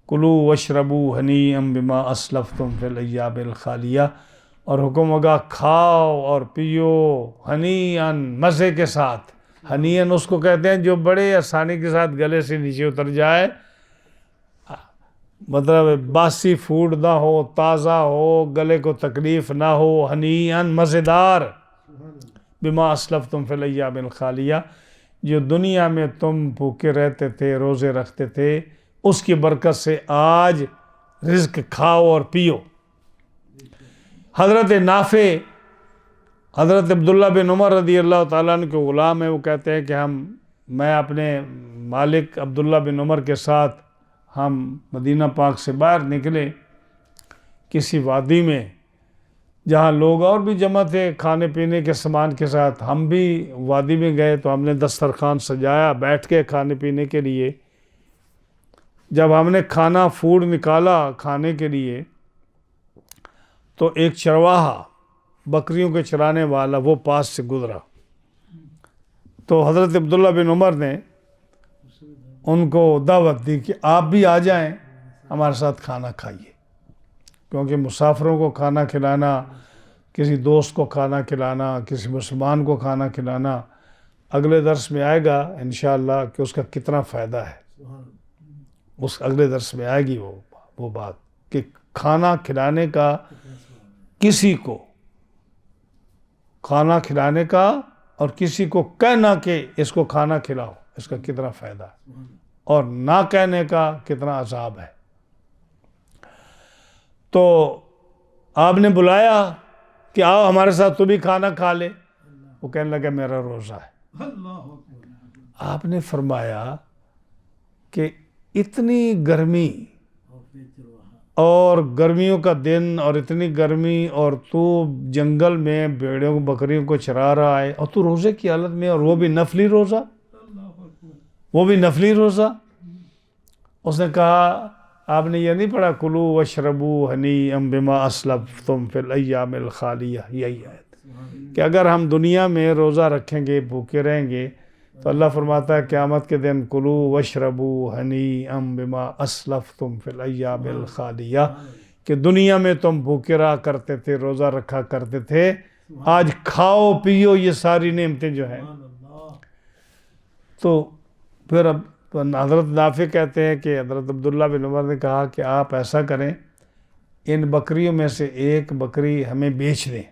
کلوا واشربوا ہنیئا بما اسلفتم فی الایام الخالیہ، اور حکم ہوگا کھاؤ اور پیو ہنیئا، مزے کے ساتھ۔ ہنیئا اس کو کہتے ہیں جو بڑے آسانی کے ساتھ گلے سے نیچے اتر جائے، مطلب باسی فوڈ نہ ہو، تازہ ہو، گلے کو تکلیف نہ ہو، ہنیئا مزیدار، بما اسلفتم فی الایام الخالیہ، جو دنیا میں تم بھوکے رہتے تھے، روزے رکھتے تھے، اس کی برکت سے آج رزق کھاؤ اور پیو۔ حضرت نافع، حضرت عبداللہ بن عمر رضی اللہ تعالیٰ عنہ کے غلام ہیں، وہ کہتے ہیں کہ میں اپنے مالک عبداللہ بن عمر کے ساتھ ہم مدینہ پاک سے باہر نکلے کسی وادی میں جہاں لوگ اور بھی جمع تھے کھانے پینے کے سامان کے ساتھ، ہم بھی وادی میں گئے تو ہم نے دسترخوان سجایا بیٹھ کے کھانے پینے کے لیے۔ جب ہم نے کھانا فوڈ نکالا کھانے کے لیے تو ایک چرواہا، بکریوں کے چرانے والا، وہ پاس سے گزرا، تو حضرت عبداللہ بن عمر نے ان کو دعوت دی کہ آپ بھی آ جائیں ہمارے ساتھ کھانا کھائیے، کیونکہ مسافروں کو کھانا کھلانا، کسی دوست کو کھانا کھلانا، کسی مسلمان کو کھانا کھلانا، اگلے درس میں آئے گا انشاءاللہ کہ اس کا کتنا فائدہ ہے۔ اس اگلے درس میں آئے گی وہ بات کہ کھانا کھلانے کا، کسی کو کھانا کھلانے کا اور کسی کو کہنا کہ اس کو کھانا کھلاؤ، اس کا کتنا فائدہ ہے، اور نہ کہنے کا کتنا عذاب ہے۔ تو آپ نے بلایا کہ آؤ ہمارے ساتھ تو بھی کھانا کھا لے، وہ کہنے لگا میرا روزہ ہے۔ آپ نے فرمایا کہ اتنی گرمی اور گرمیوں کا دن اور اتنی گرمی، اور تو جنگل میں بھیڑوں بکریوں کو چرا رہا ہے، اور تو روزے کی حالت میں، اور وہ بھی نفلی روزہ، وہ بھی نفلی روزہ۔ اس نے کہا آپ نے یہ نہیں پڑھا کلوا واشربوا ہنیئا بما اسلفتم فی الایام الخالیہ، یہی آیت کہ اگر ہم دنیا میں روزہ رکھیں گے، بھوکے رہیں گے، تو اللہ فرماتا ہے قیامت کے دن کلوا واشربوا ہنیئا بما اسلفتم فی الایام الخالیہ، کہ دنیا میں تم بھوکے رہا کرتے تھے، روزہ رکھا کرتے تھے، آج کھاؤ پیو یہ ساری نعمتیں جو ہیں۔ تو پھر اب حضرت نافع کہتے ہیں کہ حضرت عبداللہ بن عمر نے کہا کہ آپ ایسا کریں، ان بکریوں میں سے ایک بکری ہمیں بیچ دیں،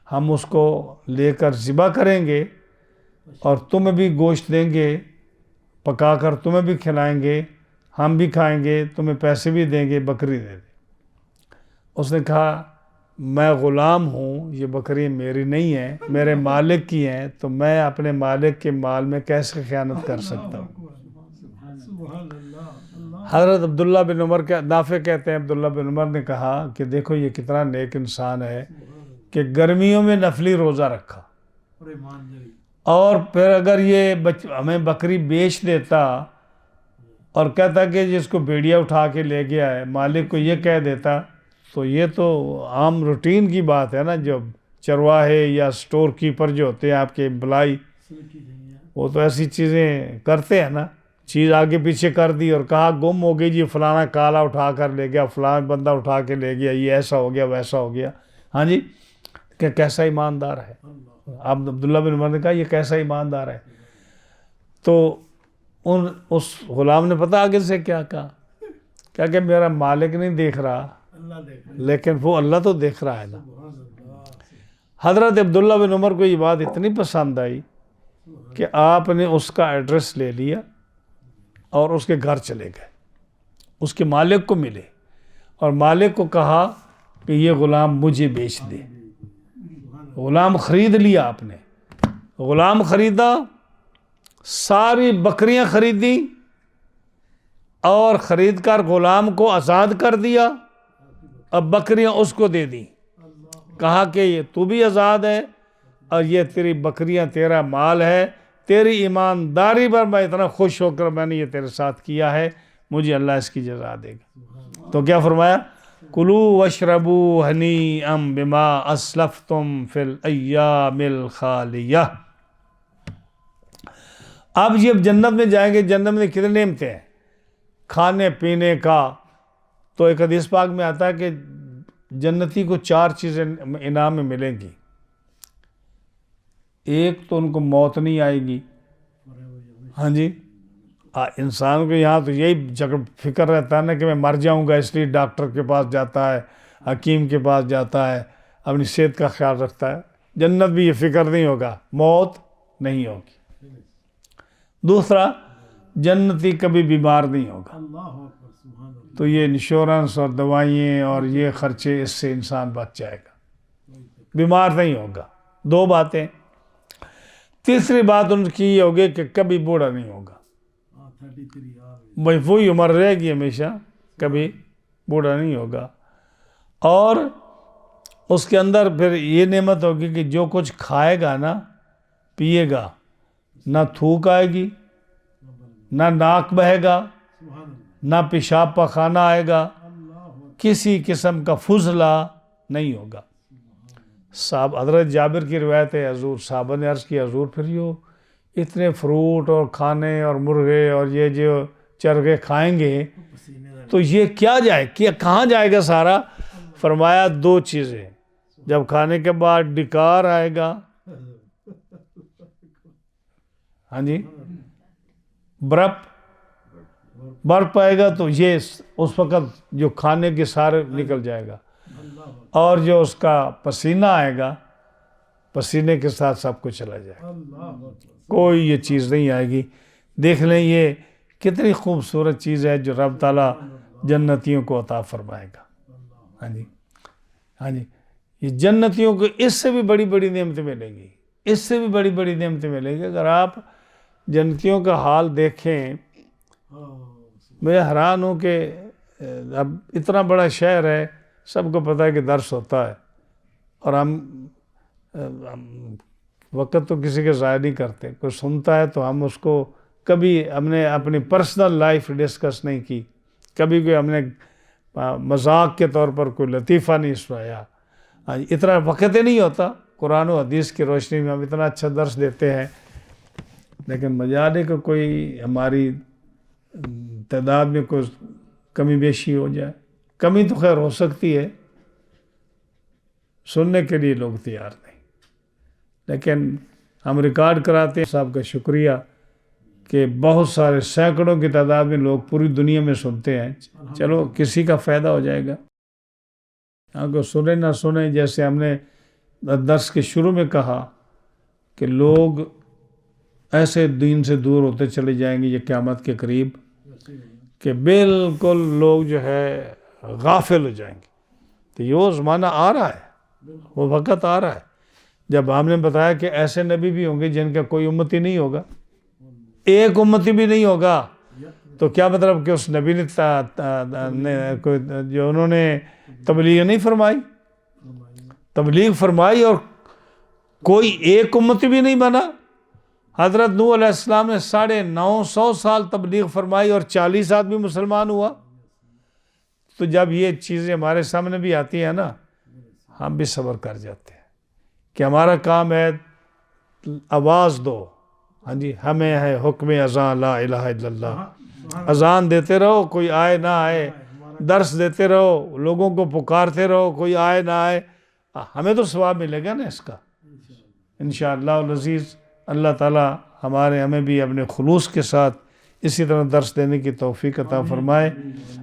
ہم اس کو لے کر ذبح کریں گے اور تمہیں بھی گوشت دیں گے، پکا کر تمہیں بھی کھلائیں گے، ہم بھی کھائیں گے، تمہیں پیسے بھی دیں گے، بکری دے دیں۔ اس نے کہا میں غلام ہوں، یہ بکری میری نہیں ہے، میرے مالک کی ہیں، تو میں اپنے مالک کے مال میں کیسے خیانت کر سکتا ہوں؟ حضرت عبداللہ بن عمر نافع کہتے ہیں عبداللہ بن عمر نے کہا کہ دیکھو یہ کتنا نیک انسان ہے کہ گرمیوں میں نفلی روزہ رکھا، اور پھر اگر یہ ہمیں بکری بیچ دیتا اور کہتا کہ جس کو بھیڑیا اٹھا کے لے گیا ہے، مالک کو یہ کہہ دیتا تو یہ تو عام روٹین کی بات ہے نا، جو چرواہے یا سٹور کیپر جو ہوتے ہیں آپ کے امپلائی، وہ تو ایسی چیزیں کرتے ہیں نا، چیز آگے پیچھے کر دی اور کہا گم ہو گئی جی، فلانا کالا اٹھا کر لے گیا، فلانا بندہ اٹھا کے لے گیا، یہ ایسا ہو گیا ویسا ہو گیا. ہاں جی، کہ کیسا ایماندار ہے. اب عبداللہ بن عمر نے کہا یہ کیسا ایماندار ہے. تو اس غلام نے پتہ آگے سے کیا کہا، کہ میرا مالک نہیں دیکھ رہا لیکن وہ اللہ تو دیکھ رہا ہے نا. حضرت عبداللہ بن عمر کو یہ بات اتنی پسند آئی کہ آپ نے اس کا ایڈریس لے لیا اور اس کے گھر چلے گئے، اس کے مالک کو ملے اور مالک کو کہا کہ یہ غلام مجھے بیچ دے. غلام خرید لیا آپ نے، غلام خریدا، ساری بکریاں خریدی اور خرید کر غلام کو آزاد کر دیا. اب بکریاں اس کو دے دی، کہا کہ یہ تو بھی آزاد ہے اور یہ تیری بکریاں تیرا مال ہے، تیری ایمانداری پر میں اتنا خوش ہو کر میں نے یہ تیرے ساتھ کیا ہے، مجھے اللہ اس کی جزا دے گا. تو کیا فرمایا، کلوا واشربوا ہنیئا بما اسلفتم فی الایام الخالیہ. اب جب جنت میں جائیں گے، جنت میں کتنے نعمتیں ہیں کھانے پینے کا. تو ایک حدیث پاک میں آتا ہے کہ جنتی کو 4 چیزیں انعام میں ملیں گی. ایک تو ان کو موت نہیں آئے گی. ہاں جی، انسان کو یہاں تو یہی فکر رہتا ہے نا کہ میں مر جاؤں گا، اس لیے ڈاکٹر کے پاس جاتا ہے، حکیم کے پاس جاتا ہے، اپنی صحت کا خیال رکھتا ہے. جنت بھی یہ فکر نہیں ہوگا، موت نہیں ہوگی. دوسرا، جنتی کبھی بیمار نہیں ہوگا. تو یہ انشورنس اور دوائیں اور یہ خرچے، اس سے انسان بچ جائے گا، بیمار نہیں ہوگا. 2 باتیں. تیسری بات ان کی یہ ہوگی کہ کبھی بوڑھا نہیں ہوگا، وہی عمر رہے گی ہمیشہ، کبھی بوڑھا نہیں ہوگا. اور اس کے اندر پھر یہ نعمت ہوگی کہ جو کچھ کھائے گا نا، پیے گا، نہ تھوک آئے گی، نہ ناک بہے گا، نہ پیشاب پخانہ آئے گا، کسی قسم کا فضلہ نہیں ہوگا. صاحب حضرت جابر کی روایت ہے، حضور صحابہ نے عرض کیا، حضور پھر یہ اتنے فروٹ اور کھانے اور مرغے اور یہ جو چرغے کھائیں گے تو یہ کیا جائے، کہاں جائے گا سارا؟ فرمایا 2 چیزیں، جب کھانے کے بعد ڈکار آئے گا، ہاں جی، برپ آئے گا، تو یہ اس وقت جو کھانے کے سارے نکل جائے گا. اور جو اس کا پسینہ آئے گا، پسینے کے ساتھ سب کچھ چلا جائے گا، کوئی یہ چیز نہیں آئے گی. دیکھ لیں یہ کتنی خوبصورت چیز ہے جو رب تعالیٰ جنتیوں کو عطا فرمائے گا. ہاں جی، ہاں جی، یہ جنتیوں کو اس سے بھی بڑی بڑی نعمتیں ملیں گی، اس سے بھی بڑی بڑی نعمتیں ملیں گی. اگر آپ جنتیوں کا حال دیکھیں، میں حیران ہوں کہ اب اتنا بڑا شہر ہے، سب کو پتہ ہے کہ درس ہوتا ہے، اور ہم وقت تو کسی کے ضائع نہیں کرتے. کوئی سنتا ہے تو ہم اس کو کبھی ہم نے اپنی پرسنل لائف ڈسکس نہیں کی، کبھی کوئی ہم نے مذاق کے طور پر کوئی لطیفہ نہیں سنایا. اتنا وقت ہی نہیں ہوتا. قرآن و حدیث کی روشنی میں ہم اتنا اچھا درس دیتے ہیں، لیکن مجال ہے کہ کوئی ہماری تعداد میں کوئی کمی بیشی ہو جائے. کمی تو خیر ہو سکتی ہے، سننے کے لیے لوگ تیار نہیں، لیکن ہم ریکارڈ کراتے ہیں. صاحب کا شکریہ کہ بہت سارے سینکڑوں کی تعداد میں لوگ پوری دنیا میں سنتے ہیں. چلو کسی کا فائدہ ہو جائے گا. اگر سنیں نہ سنیں، جیسے ہم نے درس کے شروع میں کہا کہ لوگ ایسے دین سے دور ہوتے چلے جائیں گے یہ قیامت کے قریب کہ بالکل لوگ جو ہے غافل ہو جائیں گے. تو یہ وہ زمانہ آ رہا ہے، وہ وقت آ رہا ہے جب ہم نے بتایا کہ ایسے نبی بھی ہوں گے جن کا کوئی امتی نہیں ہوگا، ایک امتی بھی نہیں ہوگا. تو کیا مطلب کہ اس نبی نے جو انہوں نے تبلیغ نہیں فرمائی؟ تبلیغ فرمائی اور کوئی ایک امتی بھی نہیں بنا. حضرت نوح علیہ السلام نے 950 سال تبلیغ فرمائی اور 40 آدمی مسلمان ہوا. تو جب یہ چیزیں ہمارے سامنے بھی آتی ہیں نا ہم بھی صبر کر جاتے ہیں کہ ہمارا کام ہے آواز دو، ہاں جی ہمیں ہے حکم اذان لا الہ الا اللہ، اذان دیتے رہو کوئی آئے نہ آئے، درس دیتے رہو لوگوں کو پکارتے رہو کوئی آئے نہ آئے، ہمیں تو ثواب ملے گا نا اس کا انشاءاللہ العزیز۔ اللہ تعالی ہمیں بھی اپنے خلوص کے ساتھ اسی طرح درس دینے کی توفیق عطا فرمائے،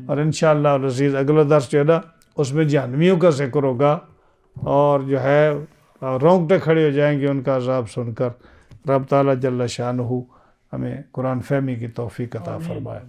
اور انشاءاللہ العزیز اگلا درس جو ہے نا اس میں جہنمیوں کا ذکر ہوگا، اور جو ہے رونگٹے کھڑے ہو جائیں گے ان کا عذاب سن کر۔ رب تعالی جل شانہ ہمیں قرآن فہمی کی توفیق عطا فرمائے۔